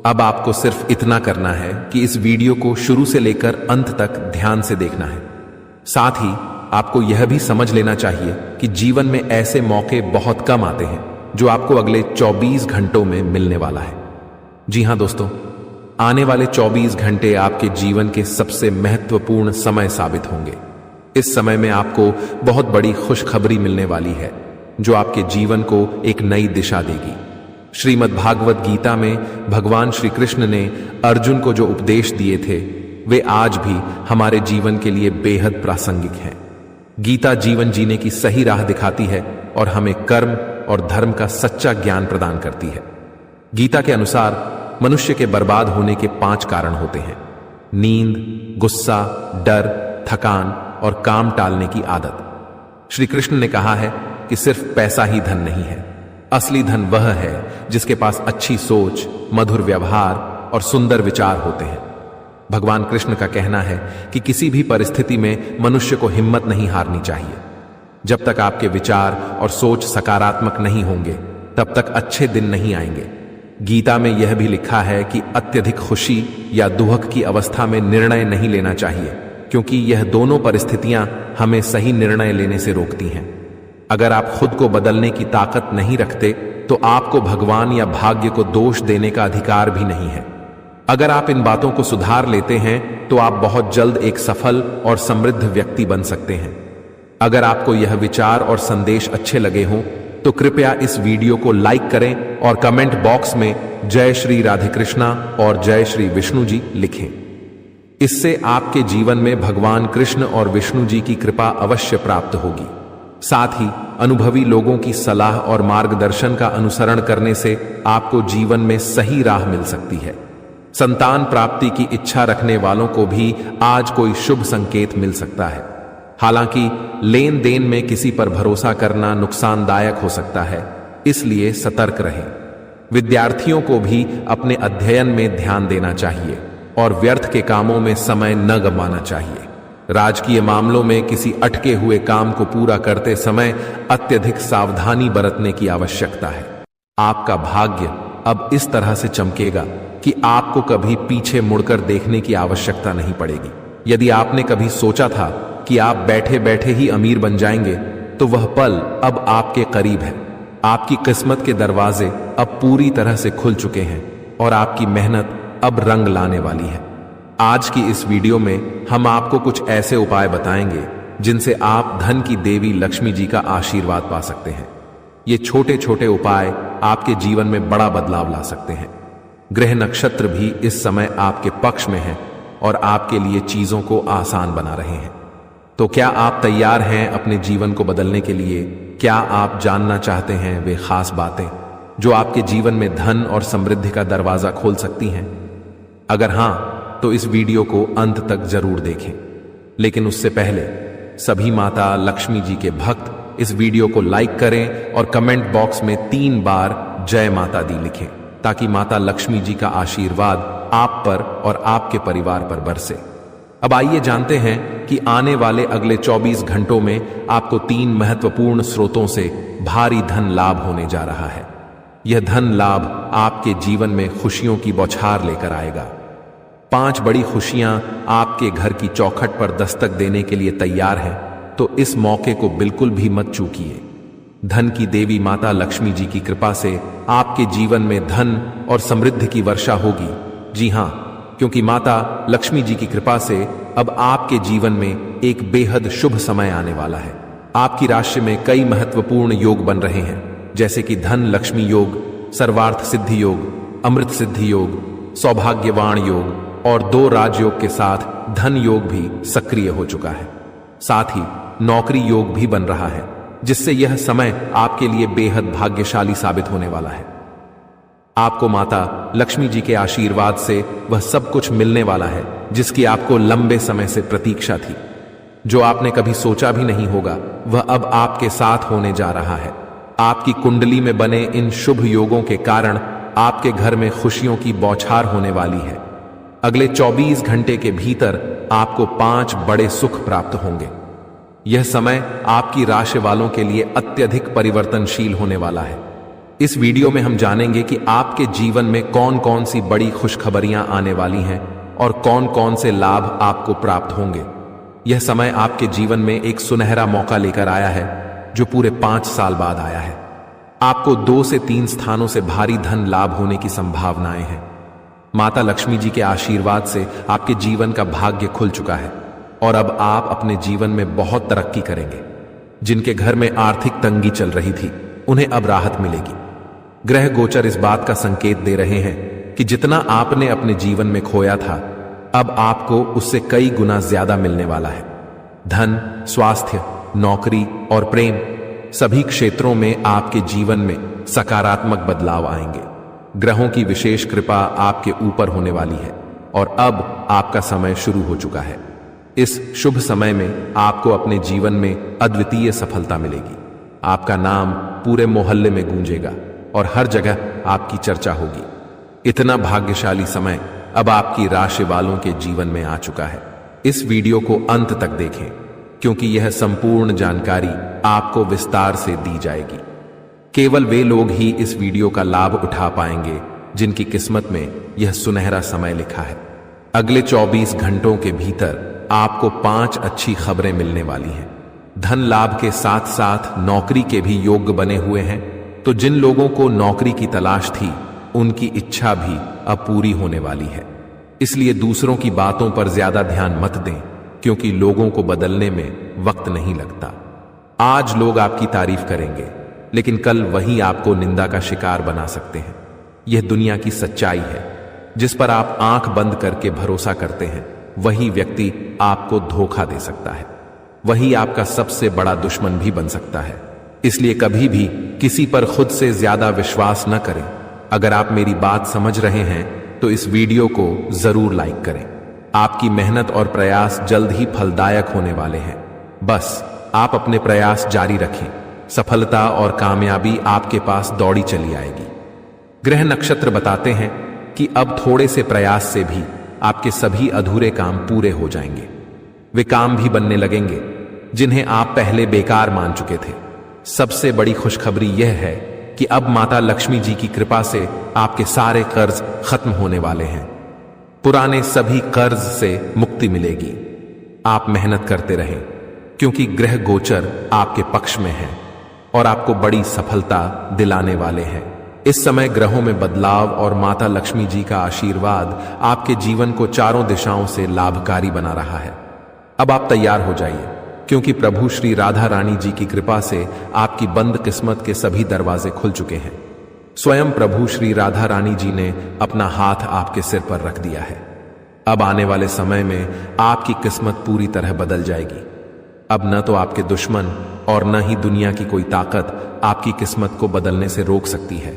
अब आपको सिर्फ इतना करना है कि इस वीडियो को शुरू से लेकर अंत तक ध्यान से देखना है। साथ ही आपको यह भी समझ लेना चाहिए कि जीवन में ऐसे मौके बहुत कम आते हैं जो आपको अगले 24 घंटों में मिलने वाला है। जी हां दोस्तों, आने वाले 24 घंटे आपके जीवन के सबसे महत्वपूर्ण समय साबित होंगे। इस समय में आपको बहुत बड़ी खुशखबरी मिलने वाली है जो आपके जीवन को एक नई दिशा देगी। श्रीमद् भागवत गीता में भगवान श्री कृष्ण ने अर्जुन को जो उपदेश दिए थे, वे आज भी हमारे जीवन के लिए बेहद प्रासंगिक हैं। गीता जीवन जीने की सही राह दिखाती है और हमें कर्म और धर्म का सच्चा ज्ञान प्रदान करती है। गीता के अनुसार मनुष्य के बर्बाद होने के 5 कारण होते हैं: नींद, गुस्सा, डर, थकान और काम टालने की आदत। श्री कृष्ण ने कहा है कि सिर्फ पैसा ही धन नहीं है। असली धन वह है जिसके पास अच्छी सोच, मधुर व्यवहार और सुंदर विचार होते हैं। भगवान कृष्ण का कहना है कि किसी भी परिस्थिति में मनुष्य को हिम्मत नहीं हारनी चाहिए। जब तक आपके विचार और सोच सकारात्मक नहीं होंगे, तब तक अच्छे दिन नहीं आएंगे। गीता में यह भी लिखा है कि अत्यधिक खुशी या दुख की अवस्था में निर्णय नहीं लेना चाहिए, क्योंकि यह दोनों परिस्थितियां हमें सही निर्णय लेने से रोकती हैं। अगर आप खुद को बदलने की ताकत नहीं रखते, तो आपको भगवान या भाग्य को दोष देने का अधिकार भी नहीं है। अगर आप इन बातों को सुधार लेते हैं, तो आप बहुत जल्द एक सफल और समृद्ध व्यक्ति बन सकते हैं। अगर आपको यह विचार और संदेश अच्छे लगे हों, तो कृपया इस वीडियो को लाइक करें और कमेंट बॉक्स में जय श्री राधे कृष्णा और जय श्री विष्णु जी लिखें। इससे आपके जीवन में भगवान कृष्ण और विष्णु जी की कृपा अवश्य प्राप्त होगी। साथ ही अनुभवी लोगों की सलाह और मार्गदर्शन का अनुसरण करने से आपको जीवन में सही राह मिल सकती है। संतान प्राप्ति की इच्छा रखने वालों को भी आज कोई शुभ संकेत मिल सकता है। हालांकि लेन देन में किसी पर भरोसा करना नुकसानदायक हो सकता है, इसलिए सतर्क रहें। विद्यार्थियों को भी अपने अध्ययन में ध्यान देना चाहिए और व्यर्थ के कामों में समय न गंवाना चाहिए। राजकीय मामलों में किसी अटके हुए काम को पूरा करते समय अत्यधिक सावधानी बरतने की आवश्यकता है। आपका भाग्य अब इस तरह से चमकेगा कि आपको कभी पीछे मुड़कर देखने की आवश्यकता नहीं पड़ेगी। यदि आपने कभी सोचा था कि आप बैठे बैठे ही अमीर बन जाएंगे, तो वह पल अब आपके करीब है। आपकी किस्मत के दरवाजे अब पूरी तरह से खुल चुके हैं और आपकी मेहनत अब रंग लाने वाली है। आज की इस वीडियो में हम आपको कुछ ऐसे उपाय बताएंगे जिनसे आप धन की देवी लक्ष्मी जी का आशीर्वाद पा सकते हैं। ये छोटे छोटे उपाय आपके जीवन में बड़ा बदलाव ला सकते हैं। ग्रह नक्षत्र भी इस समय आपके पक्ष में हैं और आपके लिए चीजों को आसान बना रहे हैं। तो क्या आप तैयार हैं अपने जीवन को बदलने के लिए? क्या आप जानना चाहते हैं वे खास बातें जो आपके जीवन में धन और समृद्धि का दरवाजा खोल सकती हैं? अगर हां, तो इस वीडियो को अंत तक जरूर देखें। लेकिन उससे पहले सभी माता लक्ष्मी जी के भक्त इस वीडियो को लाइक करें और कमेंट बॉक्स में 3 बार जय माता दी लिखें, ताकि माता लक्ष्मी जी का आशीर्वाद आप पर और आपके परिवार पर बरसे। अब आइए जानते हैं कि आने वाले अगले 24 घंटों में आपको 3 महत्वपूर्ण स्रोतों से भारी धन लाभ होने जा रहा है। यह धन लाभ आपके जीवन में खुशियों की बौछार लेकर आएगा। 5 बड़ी खुशियां आपके घर की चौखट पर दस्तक देने के लिए तैयार हैं, तो इस मौके को बिल्कुल भी मत चूकिए। धन की देवी माता लक्ष्मी जी की कृपा से आपके जीवन में धन और समृद्धि की वर्षा होगी। जी हां, क्योंकि माता लक्ष्मी जी की कृपा से अब आपके जीवन में एक बेहद शुभ समय आने वाला है। आपकी राशि में कई महत्वपूर्ण योग बन रहे हैं, जैसे कि धन लक्ष्मी योग, सर्वार्थ सिद्धि योग, अमृत सिद्धि योग, सौभाग्यवान योग और 2 राजयोग के साथ धन योग भी सक्रिय हो चुका है। साथ ही नौकरी योग भी बन रहा है, जिससे यह समय आपके लिए बेहद भाग्यशाली साबित होने वाला है। आपको माता लक्ष्मी जी के आशीर्वाद से वह सब कुछ मिलने वाला है जिसकी आपको लंबे समय से प्रतीक्षा थी। जो आपने कभी सोचा भी नहीं होगा वह अब आपके साथ होने जा रहा है। आपकी कुंडली में बने इन शुभ योगों के कारण आपके घर में खुशियों की बौछार होने वाली है। अगले 24 घंटे के भीतर आपको 5 बड़े सुख प्राप्त होंगे। यह समय आपकी राशि वालों के लिए अत्यधिक परिवर्तनशील होने वाला है। इस वीडियो में हम जानेंगे कि आपके जीवन में कौन कौन सी बड़ी खुशखबरियां आने वाली हैं और कौन कौन से लाभ आपको प्राप्त होंगे। यह समय आपके जीवन में एक सुनहरा मौका लेकर आया है जो पूरे 5 साल बाद आया है। आपको 2 से 3 स्थानों से भारी धन लाभ होने की संभावनाएं हैं। माता लक्ष्मी जी के आशीर्वाद से आपके जीवन का भाग्य खुल चुका है और अब आप अपने जीवन में बहुत तरक्की करेंगे। जिनके घर में आर्थिक तंगी चल रही थी उन्हें अब राहत मिलेगी। ग्रह गोचर इस बात का संकेत दे रहे हैं कि जितना आपने अपने जीवन में खोया था अब आपको उससे कई गुना ज्यादा मिलने वाला है। धन, स्वास्थ्य, नौकरी और प्रेम सभी क्षेत्रों में आपके जीवन में सकारात्मक बदलाव आएंगे। ग्रहों की विशेष कृपा आपके ऊपर होने वाली है और अब आपका समय शुरू हो चुका है। इस शुभ समय में आपको अपने जीवन में अद्वितीय सफलता मिलेगी। आपका नाम पूरे मोहल्ले में गूंजेगा और हर जगह आपकी चर्चा होगी। इतना भाग्यशाली समय अब आपकी राशि वालों के जीवन में आ चुका है। इस वीडियो को अंत तक देखें क्योंकि यह संपूर्ण जानकारी आपको विस्तार से दी जाएगी। केवल वे लोग ही इस वीडियो का लाभ उठा पाएंगे जिनकी किस्मत में यह सुनहरा समय लिखा है। अगले 24 घंटों के भीतर आपको 5 अच्छी खबरें मिलने वाली हैं। धन लाभ के साथ साथ नौकरी के भी योग बने हुए हैं, तो जिन लोगों को नौकरी की तलाश थी उनकी इच्छा भी अब पूरी होने वाली है। इसलिए दूसरों की बातों पर ज्यादा ध्यान मत दें क्योंकि लोगों को बदलने में वक्त नहीं लगता। आज लोग आपकी तारीफ करेंगे लेकिन कल वही आपको निंदा का शिकार बना सकते हैं। यह दुनिया की सच्चाई है। जिस पर आप आंख बंद करके भरोसा करते हैं वही व्यक्ति आपको धोखा दे सकता है। वही आपका सबसे बड़ा दुश्मन भी बन सकता है। इसलिए कभी भी किसी पर खुद से ज्यादा विश्वास न करें। अगर आप मेरी बात समझ रहे हैं तो इस वीडियो को जरूर लाइक करें। आपकी मेहनत और प्रयास जल्द ही फलदायक होने वाले हैं। बस आप अपने प्रयास जारी रखें। सफलता और कामयाबी आपके पास दौड़ी चली आएगी। ग्रह नक्षत्र बताते हैं कि अब थोड़े से प्रयास से भी आपके सभी अधूरे काम पूरे हो जाएंगे। वे काम भी बनने लगेंगे जिन्हें आप पहले बेकार मान चुके थे। सबसे बड़ी खुशखबरी यह है कि अब माता लक्ष्मी जी की कृपा से आपके सारे कर्ज खत्म होने वाले हैं। पुराने सभी कर्ज से मुक्ति मिलेगी। आप मेहनत करते रहें क्योंकि ग्रह गोचर आपके पक्ष में है और आपको बड़ी सफलता दिलाने वाले हैं। इस समय ग्रहों में बदलाव और माता लक्ष्मी जी का आशीर्वाद आपके जीवन को चारों दिशाओं से लाभकारी बना रहा है। अब आप तैयार हो जाइए क्योंकि प्रभु श्री राधा रानी जी की कृपा से आपकी बंद किस्मत के सभी दरवाजे खुल चुके हैं। स्वयं प्रभु श्री राधा रानी जी ने अपना हाथ आपके सिर पर रख दिया है। अब आने वाले समय में आपकी किस्मत पूरी तरह बदल जाएगी। अब न तो आपके दुश्मन और न ही दुनिया की कोई ताकत आपकी किस्मत को बदलने से रोक सकती है,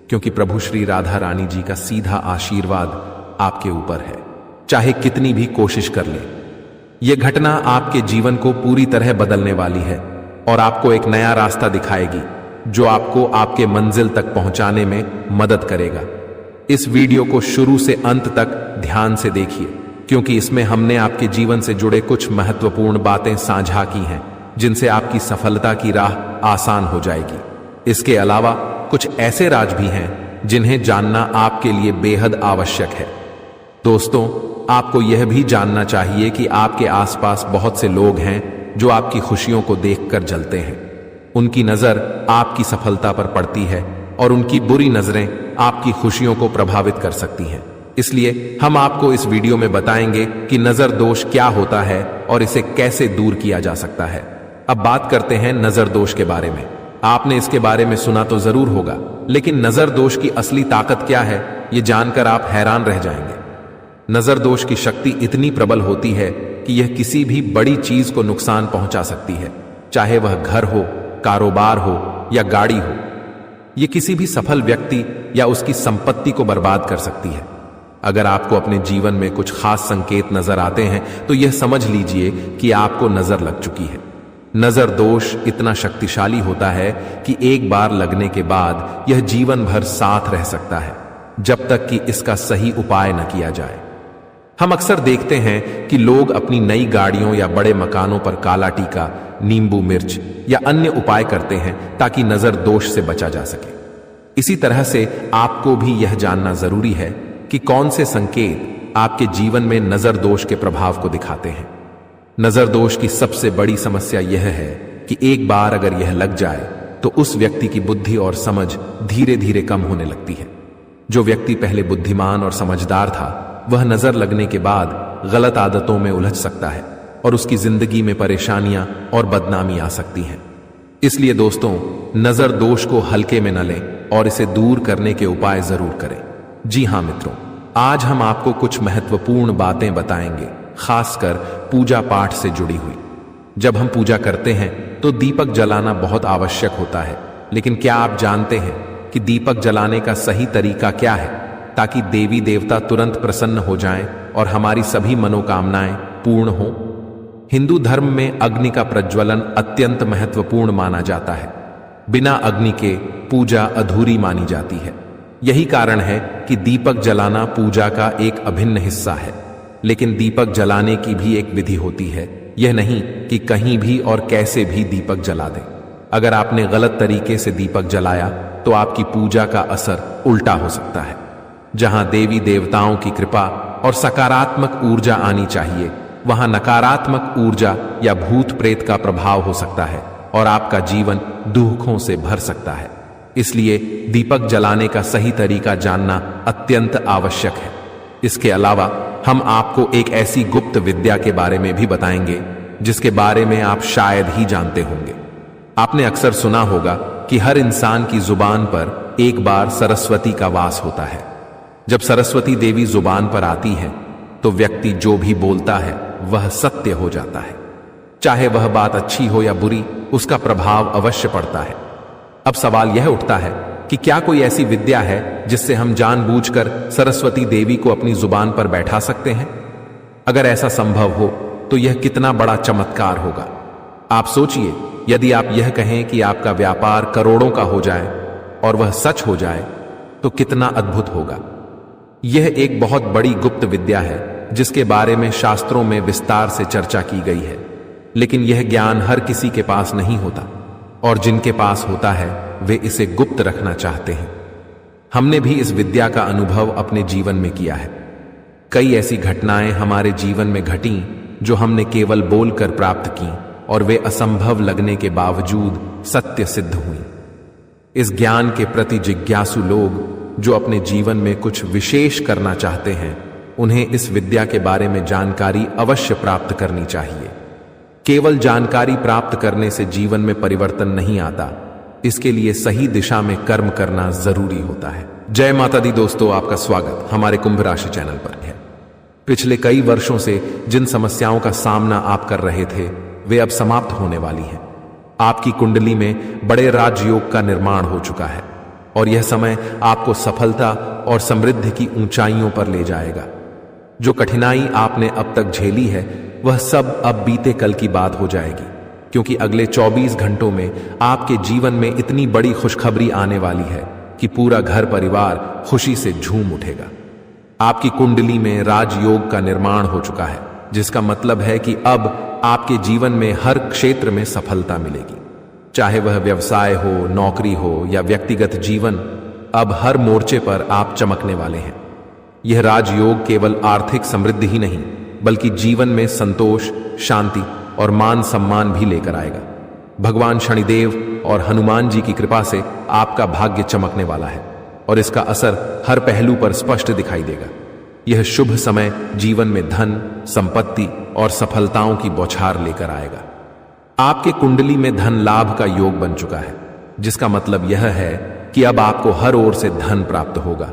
क्योंकि प्रभु श्री राधा रानी जी का सीधा आशीर्वाद आपके ऊपर है। चाहे कितनी भी कोशिश कर ले, यह घटना आपके जीवन को पूरी तरह बदलने वाली है और आपको एक नया रास्ता दिखाएगी जो आपको आपके मंजिल तक पहुंचाने में मदद करेगा। इस वीडियो को शुरू से अंत तक ध्यान से देखिए क्योंकि इसमें हमने आपके जीवन से जुड़े कुछ महत्वपूर्ण बातें साझा की हैं जिनसे आपकी सफलता की राह आसान हो जाएगी। इसके अलावा कुछ ऐसे राज भी हैं जिन्हें जानना आपके लिए बेहद आवश्यक है। दोस्तों, आपको यह भी जानना चाहिए कि आपके आसपास बहुत से लोग हैं जो आपकी खुशियों को देखकर जलते हैं। उनकी नजर आपकी सफलता पर पड़ती है और उनकी बुरी नजरें आपकी खुशियों को प्रभावित कर सकती हैं। इसलिए हम आपको इस वीडियो में बताएंगे कि नजर दोष क्या होता है और इसे कैसे दूर किया जा सकता है। अब बात करते हैं नजर दोष के बारे में। आपने इसके बारे में सुना तो जरूर होगा, लेकिन नजर दोष की असली ताकत क्या है, ये जानकर आप हैरान रह जाएंगे। नजर दोष की शक्ति इतनी प्रबल होती है कि यह किसी भी बड़ी चीज को नुकसान पहुंचा सकती है, चाहे वह घर हो, कारोबार हो या गाड़ी हो। यह किसी भी सफल व्यक्ति या उसकी संपत्ति को बर्बाद कर सकती है। अगर आपको अपने जीवन में कुछ खास संकेत नजर आते हैं तो यह समझ लीजिए कि आपको नजर लग चुकी है। नजर दोष इतना शक्तिशाली होता है कि एक बार लगने के बाद यह जीवन भर साथ रह सकता है, जब तक कि इसका सही उपाय न किया जाए। हम अक्सर देखते हैं कि लोग अपनी नई गाड़ियों या बड़े मकानों पर काला टीका, नींबू मिर्च या अन्य उपाय करते हैं ताकि नजर दोष से बचा जा सके। इसी तरह से आपको भी यह जानना जरूरी है कि कौन से संकेत आपके जीवन में नजर दोष के प्रभाव को दिखाते हैं। नजर दोष की सबसे बड़ी समस्या यह है कि एक बार अगर यह लग जाए तो उस व्यक्ति की बुद्धि और समझ धीरे धीरे कम होने लगती है। जो व्यक्ति पहले बुद्धिमान और समझदार था, वह नजर लगने के बाद गलत आदतों में उलझ सकता है और उसकी जिंदगी में परेशानियां और बदनामी आ सकती हैं। इसलिए दोस्तों, नजर दोष को हल्के में न लें और इसे दूर करने के उपाय जरूर करें। जी हां मित्रों, आज हम आपको कुछ महत्वपूर्ण बातें बताएंगे, खासकर पूजा पाठ से जुड़ी हुई। जब हम पूजा करते हैं तो दीपक जलाना बहुत आवश्यक होता है, लेकिन क्या आप जानते हैं कि दीपक जलाने का सही तरीका क्या है, ताकि देवी देवता तुरंत प्रसन्न हो जाएं और हमारी सभी मनोकामनाएं पूर्ण हों? हिंदू धर्म में अग्नि का प्रज्वलन अत्यंत महत्वपूर्ण माना जाता है। बिना अग्नि के पूजा अधूरी मानी जाती है। यही कारण है कि दीपक जलाना पूजा का एक अभिन्न हिस्सा है। लेकिन दीपक जलाने की भी एक विधि होती है। यह नहीं कि कहीं भी और कैसे भी दीपक जला दें। अगर आपने गलत तरीके से दीपक जलाया तो आपकी पूजा का असर उल्टा हो सकता है। जहां देवी देवताओं की कृपा और सकारात्मक ऊर्जा आनी चाहिए, वहां नकारात्मक ऊर्जा या भूत प्रेत का प्रभाव हो सकता है और आपका जीवन दुखों से भर सकता है। इसलिए दीपक जलाने का सही तरीका जानना अत्यंत आवश्यक है। इसके अलावा हम आपको एक ऐसी गुप्त विद्या के बारे में भी बताएंगे जिसके बारे में आप शायद ही जानते होंगे। आपने अक्सर सुना होगा कि हर इंसान की जुबान पर एक बार सरस्वती का वास होता है। जब सरस्वती देवी जुबान पर आती है तो व्यक्ति जो भी बोलता है वह सत्य हो जाता है। चाहे वह बात अच्छी हो या बुरी, उसका प्रभाव अवश्य पड़ता है। अब सवाल यह उठता है कि क्या कोई ऐसी विद्या है जिससे हम जानबूझकर सरस्वती देवी को अपनी जुबान पर बैठा सकते हैं? अगर ऐसा संभव हो तो यह कितना बड़ा चमत्कार होगा। आप सोचिए, यदि आप यह कहें कि आपका व्यापार करोड़ों का हो जाए और वह सच हो जाए तो कितना अद्भुत होगा। यह एक बहुत बड़ी गुप्त विद्या है जिसके बारे में शास्त्रों में विस्तार से चर्चा की गई है। लेकिन यह ज्ञान हर किसी के पास नहीं होता और जिनके पास होता है वे इसे गुप्त रखना चाहते हैं। हमने भी इस विद्या का अनुभव अपने जीवन में किया है। कई ऐसी घटनाएं हमारे जीवन में घटीं जो हमने केवल बोलकर प्राप्त की और वे असंभव लगने के बावजूद सत्य सिद्ध हुई। इस ज्ञान के प्रति जिज्ञासु लोग जो अपने जीवन में कुछ विशेष करना चाहते हैं, उन्हें इस विद्या के बारे में जानकारी अवश्य प्राप्त करनी चाहिए। केवल जानकारी प्राप्त करने से जीवन में परिवर्तन नहीं आता, इसके लिए सही दिशा में कर्म करना जरूरी होता है। जय माता दी दोस्तों, आपका स्वागत हमारे कुंभ राशि चैनल पर है। पिछले कई वर्षों से जिन समस्याओं का सामना आप कर रहे थे, वे अब समाप्त होने वाली हैं। आपकी कुंडली में बड़े राजयोग का निर्माण हो चुका है और यह समय आपको सफलता और समृद्धि की ऊंचाइयों पर ले जाएगा। जो कठिनाई आपने अब तक झेली है, वह सब अब बीते कल की बात हो जाएगी, क्योंकि अगले 24 घंटों में आपके जीवन में इतनी बड़ी खुशखबरी आने वाली है कि पूरा घर परिवार खुशी से झूम उठेगा। आपकी कुंडली में राजयोग का निर्माण हो चुका है, जिसका मतलब है कि अब आपके जीवन में हर क्षेत्र में सफलता मिलेगी। चाहे वह व्यवसाय हो, नौकरी हो या व्यक्तिगत जीवन, अब हर मोर्चे पर आप चमकने वाले हैं। यह राजयोग केवल आर्थिक समृद्धि ही नहीं, बल्कि जीवन में संतोष, शांति और मान सम्मान भी लेकर आएगा। भगवान शनिदेव और हनुमान जी की कृपा से आपका भाग्य चमकने वाला है और इसका असर हर पहलू पर स्पष्ट दिखाई देगा। यह शुभ समय जीवन में धन, संपत्ति और सफलताओं की बौछार लेकर आएगा। आपके कुंडली में धन लाभ का योग बन चुका है, जिसका मतलब यह है कि अब आपको हर ओर से धन प्राप्त होगा।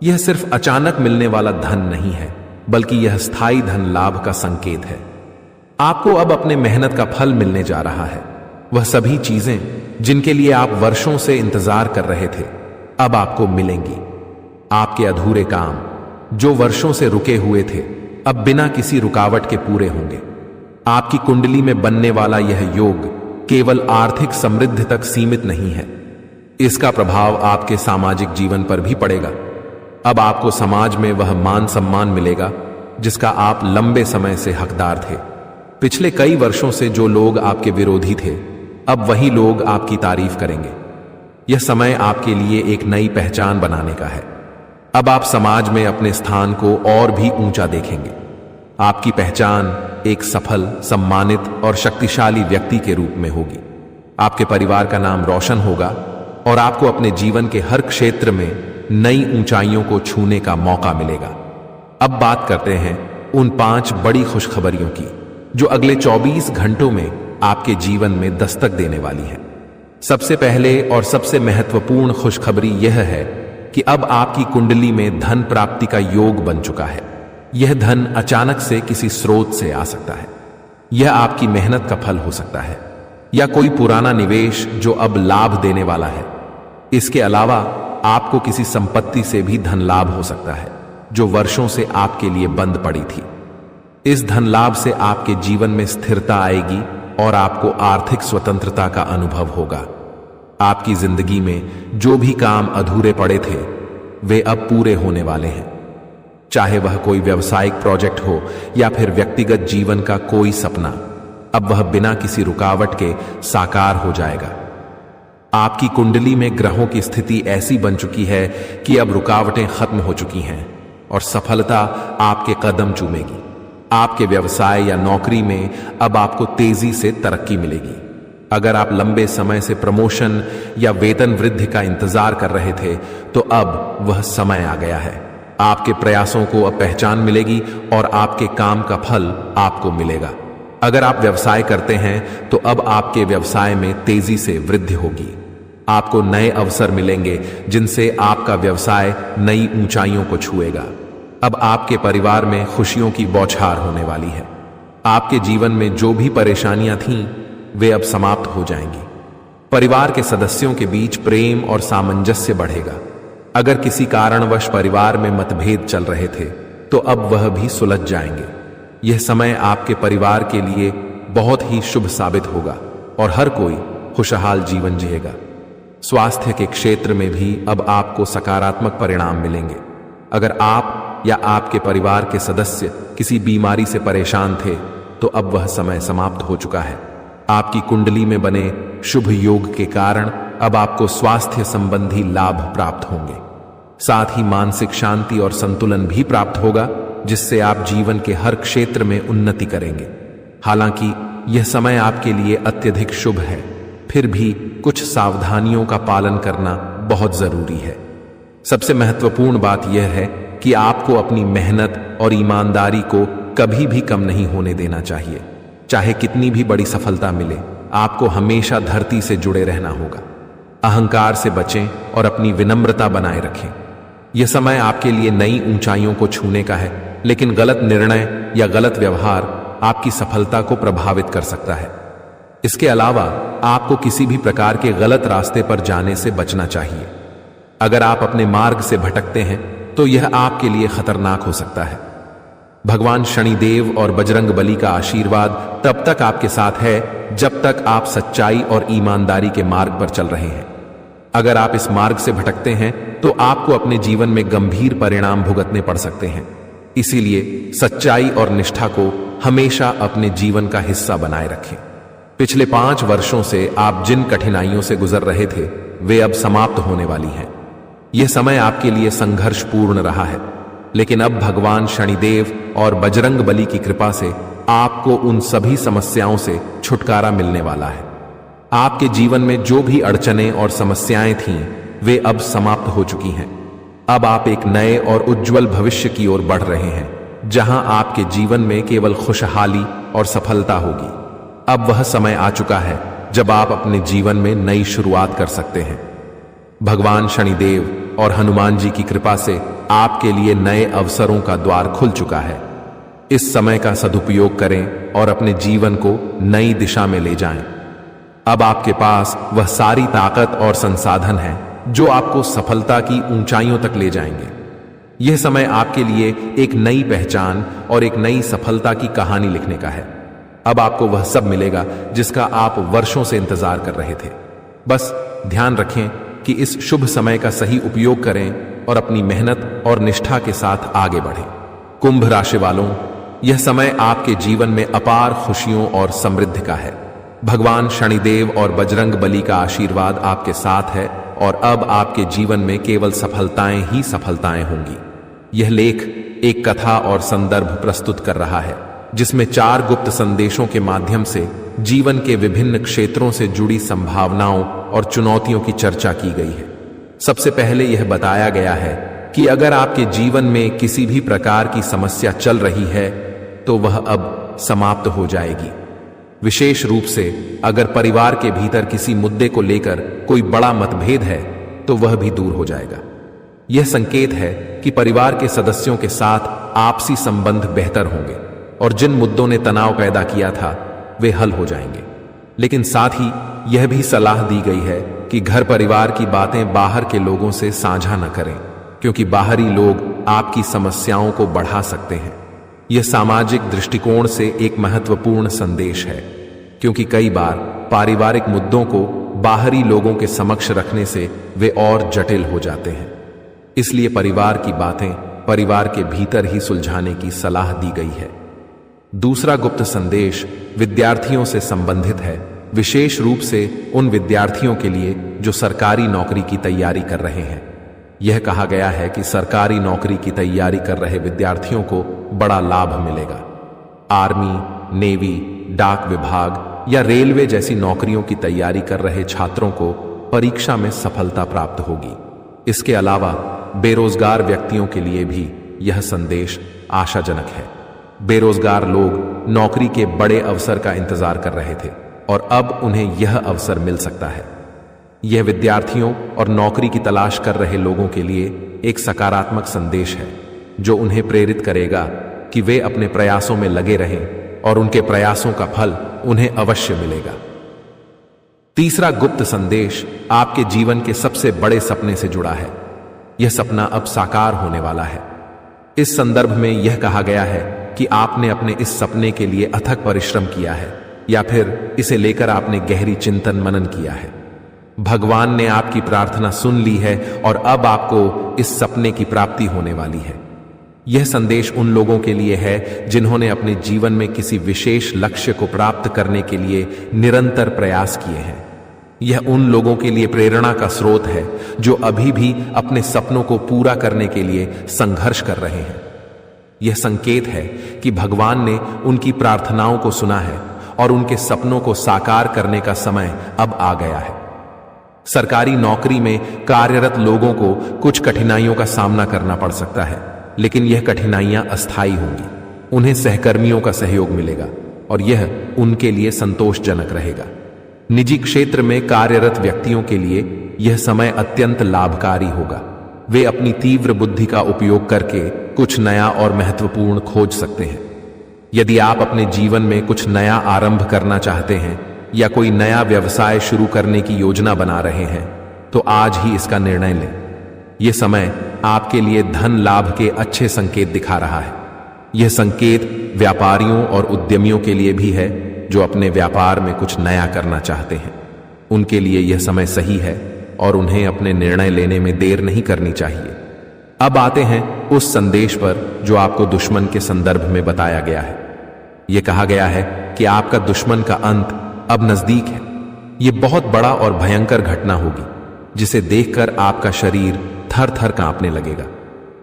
यह सिर्फ अचानक मिलने वाला धन नहीं है, बल्कि यह स्थायी धन लाभ का संकेत है। आपको अब अपने मेहनत का फल मिलने जा रहा है। वह सभी चीजें जिनके लिए आप वर्षों से इंतजार कर रहे थे, अब आपको मिलेंगी। आपके अधूरे काम जो वर्षों से रुके हुए थे, अब बिना किसी रुकावट के पूरे होंगे। आपकी कुंडली में बनने वाला यह योग केवल आर्थिक समृद्धि तक सीमित नहीं है, इसका प्रभाव आपके सामाजिक जीवन पर भी पड़ेगा। अब आपको समाज में वह मान सम्मान मिलेगा जिसका आप लंबे समय से हकदार थे। पिछले कई वर्षों से जो लोग आपके विरोधी थे, अब वही लोग आपकी तारीफ करेंगे। यह समय आपके लिए एक नई पहचान बनाने का है। अब आप समाज में अपने स्थान को और भी ऊंचा देखेंगे। आपकी पहचान एक सफल, सम्मानित और शक्तिशाली व्यक्ति के रूप में होगी। आपके परिवार का नाम रोशन होगा और आपको अपने जीवन के हर क्षेत्र में नई ऊंचाइयों को छूने का मौका मिलेगा। अब बात करते हैं उन 5 बड़ी खुशखबरियों की जो अगले 24 घंटों में आपके जीवन में दस्तक देने वाली है। सबसे पहले और सबसे महत्वपूर्ण खुशखबरी यह है कि अब आपकी कुंडली में धन प्राप्ति का योग बन चुका है। यह धन अचानक से किसी स्रोत से आ सकता है। यह आपकी मेहनत का फल हो सकता है या कोई पुराना निवेश जो अब लाभ देने वाला है। इसके अलावा आपको किसी संपत्ति से भी धन लाभ हो सकता है जो वर्षों से आपके लिए बंद पड़ी थी। इस धन लाभ से आपके जीवन में स्थिरता आएगी और आपको आर्थिक स्वतंत्रता का अनुभव होगा। आपकी जिंदगी में जो भी काम अधूरे पड़े थे, वे अब पूरे होने वाले हैं। चाहे वह कोई व्यावसायिक प्रोजेक्ट हो या फिर व्यक्तिगत जीवन का कोई सपना, अब वह बिना किसी रुकावट के साकार हो जाएगा। आपकी कुंडली में ग्रहों की स्थिति ऐसी बन चुकी है कि अब रुकावटें खत्म हो चुकी हैं और सफलता आपके कदम चूमेगी। आपके व्यवसाय या नौकरी में अब आपको तेजी से तरक्की मिलेगी। अगर आप लंबे समय से प्रमोशन या वेतन वृद्धि का इंतजार कर रहे थे, तो अब वह समय आ गया है। आपके प्रयासों को अब पहचान मिलेगी और आपके काम का फल आपको मिलेगा। अगर आप व्यवसाय करते हैं तो अब आपके व्यवसाय में तेजी से वृद्धि होगी। आपको नए अवसर मिलेंगे जिनसे आपका व्यवसाय नई ऊंचाइयों को छुएगा। अब आपके परिवार में खुशियों की बौछार होने वाली है। आपके जीवन में जो भी परेशानियां थीं, वे अब समाप्त हो जाएंगी। परिवार के सदस्यों के बीच प्रेम और सामंजस्य बढ़ेगा। अगर किसी कारणवश परिवार में मतभेद चल रहे थे, तो अब वह भी सुलझ जाएंगे। यह समय आपके परिवार के लिए बहुत ही शुभ साबित होगा और हर कोई खुशहाल जीवन जिएगा। स्वास्थ्य के क्षेत्र में भी अब आपको सकारात्मक परिणाम मिलेंगे। अगर आप या आपके परिवार के सदस्य किसी बीमारी से परेशान थे, तो अब वह समय समाप्त हो चुका है। आपकी कुंडली में बने शुभ योग के कारण अब आपको स्वास्थ्य संबंधी लाभ प्राप्त होंगे। साथ ही मानसिक शांति और संतुलन भी प्राप्त होगा, जिससे आप जीवन के हर क्षेत्र में उन्नति करेंगे। हालांकि यह समय आपके लिए अत्यधिक शुभ है, फिर भी कुछ सावधानियों का पालन करना बहुत जरूरी है। सबसे महत्वपूर्ण बात यह है कि आपको अपनी मेहनत और ईमानदारी को कभी भी कम नहीं होने देना चाहिए। चाहे कितनी भी बड़ी सफलता मिले, आपको हमेशा धरती से जुड़े रहना होगा। अहंकार से बचें और अपनी विनम्रता बनाए रखें। यह समय आपके लिए नई ऊंचाइयों को छूने का है, लेकिन गलत निर्णय या गलत व्यवहार आपकी सफलता को प्रभावित कर सकता है। इसके अलावा आपको किसी भी प्रकार के गलत रास्ते पर जाने से बचना चाहिए। अगर आप अपने मार्ग से भटकते हैं, तो यह आपके लिए खतरनाक हो सकता है। भगवान शनिदेव और बजरंग बली का आशीर्वाद तब तक आपके साथ है जब तक आप सच्चाई और ईमानदारी के मार्ग पर चल रहे हैं। अगर आप इस मार्ग से भटकते हैं, तो आपको अपने जीवन में गंभीर परिणाम भुगतने पड़ सकते हैं। इसीलिए सच्चाई और निष्ठा को हमेशा अपने जीवन का हिस्सा बनाए रखें। पिछले 5 वर्षों से आप जिन कठिनाइयों से गुजर रहे थे, वे अब समाप्त होने वाली हैं। यह समय आपके लिए संघर्षपूर्ण रहा है, लेकिन अब भगवान शनिदेव और बजरंग बली की कृपा से आपको उन सभी समस्याओं से छुटकारा मिलने वाला है। आपके जीवन में जो भी अड़चनें और समस्याएं थीं, वे अब समाप्त हो चुकी हैं। अब आप एक नए और उज्जवल भविष्य की ओर बढ़ रहे हैं, जहां आपके जीवन में केवल खुशहाली और सफलता होगी। अब वह समय आ चुका है जब आप अपने जीवन में नई शुरुआत कर सकते हैं। भगवान शनिदेव और हनुमान जी की कृपा से आपके लिए नए अवसरों का द्वार खुल चुका है। इस समय का सदुपयोग करें और अपने जीवन को नई दिशा में ले जाएं। अब आपके पास वह सारी ताकत और संसाधन है जो आपको सफलता की ऊंचाइयों तक ले जाएंगे। यह समय आपके लिए एक नई पहचान और एक नई सफलता की कहानी लिखने का है। अब आपको वह सब मिलेगा जिसका आप वर्षों से इंतजार कर रहे थे। बस ध्यान रखें कि इस शुभ समय का सही उपयोग करें और अपनी मेहनत और निष्ठा के साथ आगे बढ़ें। कुंभ राशि वालों, यह समय आपके जीवन में अपार खुशियों और समृद्धि का है। भगवान शनिदेव और बजरंग बली का आशीर्वाद आपके साथ है और अब आपके जीवन में केवल सफलताएं ही सफलताएं होंगी। यह लेख एक कथा और संदर्भ प्रस्तुत कर रहा है जिसमें 4 गुप्त संदेशों के माध्यम से जीवन के विभिन्न क्षेत्रों से जुड़ी संभावनाओं और चुनौतियों की चर्चा की गई है। सबसे पहले यह बताया गया है कि अगर आपके जीवन में किसी भी प्रकार की समस्या चल रही है तो वह अब समाप्त हो जाएगी। विशेष रूप से अगर परिवार के भीतर किसी मुद्दे को लेकर कोई बड़ा मतभेद है तो वह भी दूर हो जाएगा। यह संकेत है कि परिवार के सदस्यों के साथ आपसी संबंध बेहतर होंगे और जिन मुद्दों ने तनाव पैदा किया था वे हल हो जाएंगे। लेकिन साथ ही यह भी सलाह दी गई है कि घर परिवार की बातें बाहर के लोगों से साझा न करें, क्योंकि बाहरी लोग आपकी समस्याओं को बढ़ा सकते हैं। यह सामाजिक दृष्टिकोण से एक महत्वपूर्ण संदेश है, क्योंकि कई बार पारिवारिक मुद्दों को बाहरी लोगों के समक्ष रखने से वे और जटिल हो जाते हैं। इसलिए परिवार की बातें परिवार के भीतर ही सुलझाने की सलाह दी गई है। दूसरा गुप्त संदेश विद्यार्थियों से संबंधित है, विशेष रूप से उन विद्यार्थियों के लिए जो सरकारी नौकरी की तैयारी कर रहे हैं। यह कहा गया है कि सरकारी नौकरी की तैयारी कर रहे विद्यार्थियों को बड़ा लाभ मिलेगा। आर्मी, नेवी, डाक विभाग या रेलवे जैसी नौकरियों की तैयारी कर रहे छात्रों को परीक्षा में सफलता प्राप्त होगी। इसके अलावा बेरोजगार व्यक्तियों के लिए भी यह संदेश आशाजनक है। बेरोजगार लोग नौकरी के बड़े अवसर का इंतजार कर रहे थे और अब उन्हें यह अवसर मिल सकता है। यह विद्यार्थियों और नौकरी की तलाश कर रहे लोगों के लिए एक सकारात्मक संदेश है जो उन्हें प्रेरित करेगा कि वे अपने प्रयासों में लगे रहें और उनके प्रयासों का फल उन्हें अवश्य मिलेगा। तीसरा गुप्त संदेश आपके जीवन के सबसे बड़े सपने से जुड़ा है। यह सपना अब साकार होने वाला है। इस संदर्भ में यह कहा गया है कि आपने अपने इस सपने के लिए अथक परिश्रम किया है या फिर इसे लेकर आपने गहरी चिंतन मनन किया है। भगवान ने आपकी प्रार्थना सुन ली है और अब आपको इस सपने की प्राप्ति होने वाली है। यह संदेश उन लोगों के लिए है जिन्होंने अपने जीवन में किसी विशेष लक्ष्य को प्राप्त करने के लिए निरंतर प्रयास किए हैं। यह उन लोगों के लिए प्रेरणा का स्रोत है जो अभी भी अपने सपनों को पूरा करने के लिए संघर्ष कर रहे हैं। यह संकेत है कि भगवान ने उनकी प्रार्थनाओं को सुना है और उनके सपनों को साकार करने का समय अब आ गया है। सरकारी नौकरी में कार्यरत लोगों को कुछ कठिनाइयों का सामना करना पड़ सकता है, लेकिन यह कठिनाइयां अस्थायी होंगी। उन्हें सहकर्मियों का सहयोग मिलेगा और यह उनके लिए संतोषजनक रहेगा। निजी क्षेत्र में कार्यरत व्यक्तियों के लिए यह समय अत्यंत लाभकारी होगा। वे अपनी तीव्र बुद्धि का उपयोग करके कुछ नया और महत्वपूर्ण खोज सकते हैं। यदि आप अपने जीवन में कुछ नया आरंभ करना चाहते हैं या कोई नया व्यवसाय शुरू करने की योजना बना रहे हैं तो आज ही इसका निर्णय लें। यह समय आपके लिए धन लाभ के अच्छे संकेत दिखा रहा है। यह संकेत व्यापारियों और उद्यमियों के लिए भी है जो अपने व्यापार में कुछ नया करना चाहते हैं। उनके लिए यह समय सही है और उन्हें अपने निर्णय लेने में देर नहीं करनी चाहिए। अब आते हैं उस संदेश पर जो आपको दुश्मन के संदर्भ में बताया गया है। यह कहा गया है कि आपका दुश्मन का अंत अब नजदीक है। यह बहुत बड़ा और भयंकर घटना होगी जिसे देखकर आपका शरीर थर थर कांपने लगेगा।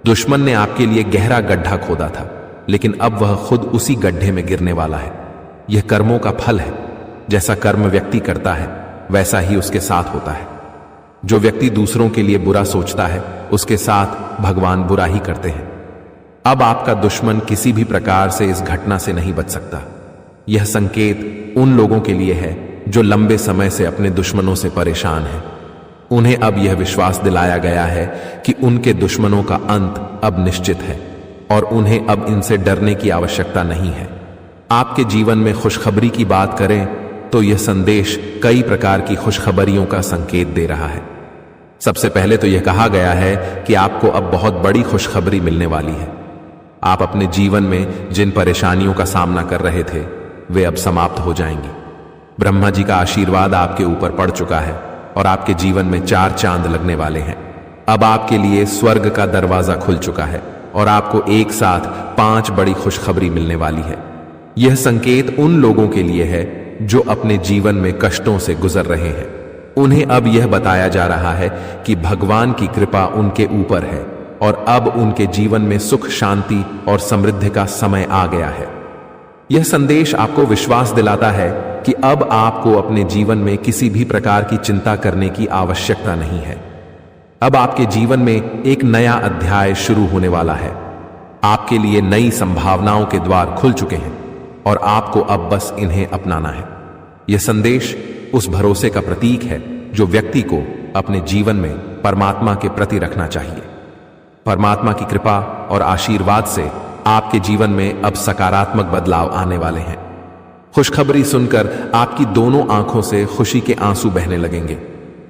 दुश्मन ने आपके लिए गहरा गड्ढा खोदा था, लेकिन अब वह खुद उसी गड्ढे में गिरने वाला है। यह कर्मों का फल है। जैसा कर्म व्यक्ति करता है वैसा ही उसके साथ होता है। जो व्यक्ति दूसरों के लिए बुरा सोचता है उसके साथ भगवान बुरा ही करते हैं। अब आपका दुश्मन किसी भी प्रकार से इस घटना से नहीं बच सकता। यह संकेत उन लोगों के लिए है जो लंबे समय से अपने दुश्मनों से परेशान हैं। उन्हें अब यह विश्वास दिलाया गया है कि उनके दुश्मनों का अंत अब निश्चित है और उन्हें अब इनसे डरने की आवश्यकता नहीं है। आपके जीवन में खुशखबरी की बात करें तो यह संदेश कई प्रकार की खुशखबरियों का संकेत दे रहा है। सबसे पहले तो यह कहा गया है कि आपको अब बहुत बड़ी खुशखबरी मिलने वाली है। आप अपने जीवन में जिन परेशानियों का सामना कर रहे थे वे अब समाप्त हो जाएंगी। ब्रह्मा जी का आशीर्वाद आपके ऊपर पड़ चुका है और आपके जीवन में 4 चांद लगने वाले हैं। अब आपके लिए स्वर्ग का दरवाजा खुल चुका है और आपको एक साथ 5 बड़ी खुशखबरी मिलने वाली है। यह संकेत उन लोगों के लिए है जो अपने जीवन में कष्टों से गुजर रहे हैं। उन्हें अब यह बताया जा रहा है कि भगवान की कृपा उनके ऊपर है और अब उनके जीवन में सुख, शांति और समृद्धि का समय आ गया है। यह संदेश आपको विश्वास दिलाता है कि अब आपको अपने जीवन में किसी भी प्रकार की चिंता करने की आवश्यकता नहीं है। अब आपके जीवन में एक नया अध्याय शुरू होने वाला है। आपके लिए नई संभावनाओं के द्वार खुल चुके हैं और आपको अब बस इन्हें अपनाना है। यह संदेश उस भरोसे का प्रतीक है जो व्यक्ति को अपने जीवन में परमात्मा के प्रति रखना चाहिए। परमात्मा की कृपा और आशीर्वाद से आपके जीवन में अब सकारात्मक बदलाव आने वाले हैं। खुशखबरी सुनकर आपकी दोनों आंखों से खुशी के आंसू बहने लगेंगे।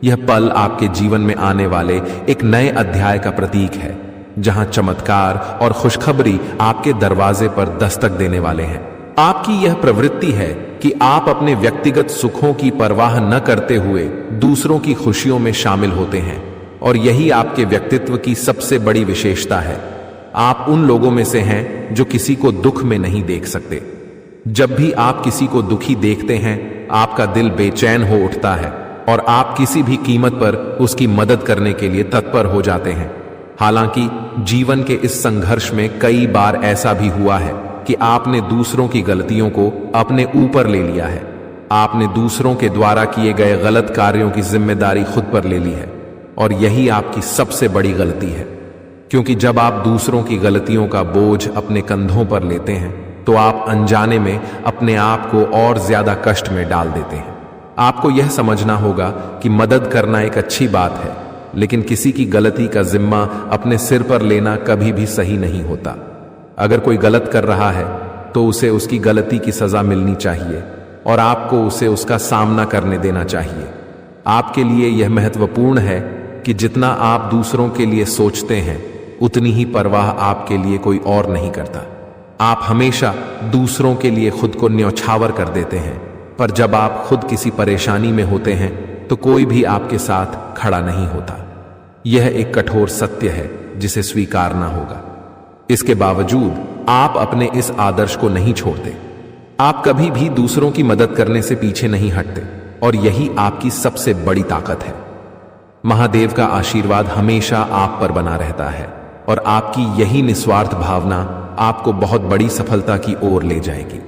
यह पल आपके जीवन में आने वाले एक नए अध्याय का प्रतीक है, जहां चमत्कार और खुशखबरी आपके दरवाजे पर दस्तक देने वाले हैं। आपकी यह प्रवृत्ति है कि आप अपने व्यक्तिगत सुखों की परवाह न करते हुए दूसरों की खुशियों में शामिल होते हैं और यही आपके व्यक्तित्व की सबसे बड़ी विशेषता है। आप उन लोगों में से हैं जो किसी को दुख में नहीं देख सकते। जब भी आप किसी को दुखी देखते हैं, आपका दिल बेचैन हो उठता है और आप किसी भी कीमत पर उसकी मदद करने के लिए तत्पर हो जाते हैं। हालांकि जीवन के इस संघर्ष में कई बार ऐसा भी हुआ है कि आपने दूसरों की गलतियों को अपने ऊपर ले लिया है। आपने दूसरों के द्वारा किए गए गलत कार्यों की जिम्मेदारी खुद पर ले ली है और यही आपकी सबसे बड़ी गलती है, क्योंकि जब आप दूसरों की गलतियों का बोझ अपने कंधों पर लेते हैं तो आप अनजाने में अपने आप को और ज्यादा कष्ट में डाल देते हैं। आपको यह समझना होगा कि मदद करना एक अच्छी बात है, लेकिन किसी की गलती का जिम्मा अपने सिर पर लेना कभी भी सही नहीं होता। अगर कोई गलत कर रहा है तो उसे उसकी गलती की सजा मिलनी चाहिए और आपको उसे उसका सामना करने देना चाहिए। आपके लिए यह महत्वपूर्ण है कि जितना आप दूसरों के लिए सोचते हैं उतनी ही परवाह आपके लिए कोई और नहीं करता। आप हमेशा दूसरों के लिए खुद को न्यौछावर कर देते हैं, पर जब आप खुद किसी परेशानी में होते हैं तो कोई भी आपके साथ खड़ा नहीं होता। यह एक कठोर सत्य है जिसे स्वीकारना होगा। इसके बावजूद आप अपने इस आदर्श को नहीं छोड़ते। आप कभी भी दूसरों की मदद करने से पीछे नहीं हटते और यही आपकी सबसे बड़ी ताकत है। महादेव का आशीर्वाद हमेशा आप पर बना रहता है और आपकी यही निस्वार्थ भावना आपको बहुत बड़ी सफलता की ओर ले जाएगी।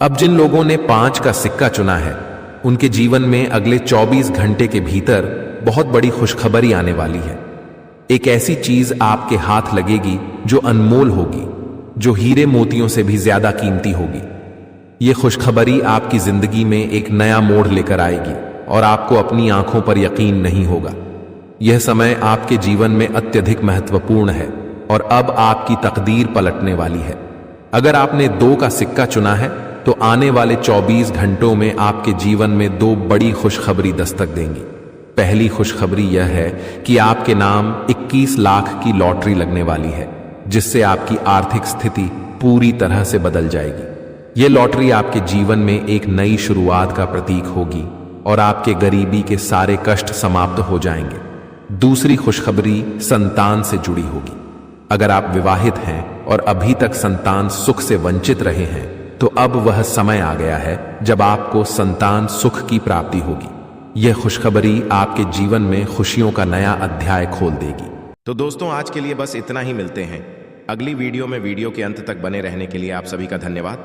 अब जिन लोगों ने 5 का सिक्का चुना है, उनके जीवन में अगले 24 घंटे के भीतर बहुत बड़ी खुशखबरी आने वाली है। एक ऐसी चीज आपके हाथ लगेगी जो अनमोल होगी, जो हीरे मोतियों से भी ज्यादा कीमती होगी। यह खुशखबरी आपकी जिंदगी में एक नया मोड़ लेकर आएगी और आपको अपनी आंखों पर यकीन नहीं होगा। यह समय आपके जीवन में अत्यधिक महत्वपूर्ण है और अब आपकी तकदीर पलटने वाली है। अगर आपने 2 का सिक्का चुना है तो आने वाले 24 घंटों में आपके जीवन में 2 बड़ी खुशखबरी दस्तक देंगी। पहली खुशखबरी यह है कि आपके नाम 21 लाख की लॉटरी लगने वाली है, जिससे आपकी आर्थिक स्थिति पूरी तरह से बदल जाएगी। यह लॉटरी आपके जीवन में एक नई शुरुआत का प्रतीक होगी और आपके गरीबी के सारे कष्ट समाप्त हो जाएंगे। दूसरी खुशखबरी संतान से जुड़ी होगी। अगर आप विवाहित हैं और अभी तक संतान सुख से वंचित रहे हैं तो अब वह समय आ गया है जब आपको संतान सुख की प्राप्ति होगी। यह खुशखबरी आपके जीवन में खुशियों का नया अध्याय खोल देगी। तो दोस्तों, आज के लिए बस इतना ही। मिलते हैं अगली वीडियो में। वीडियो के अंत तक बने रहने के लिए आप सभी का धन्यवाद।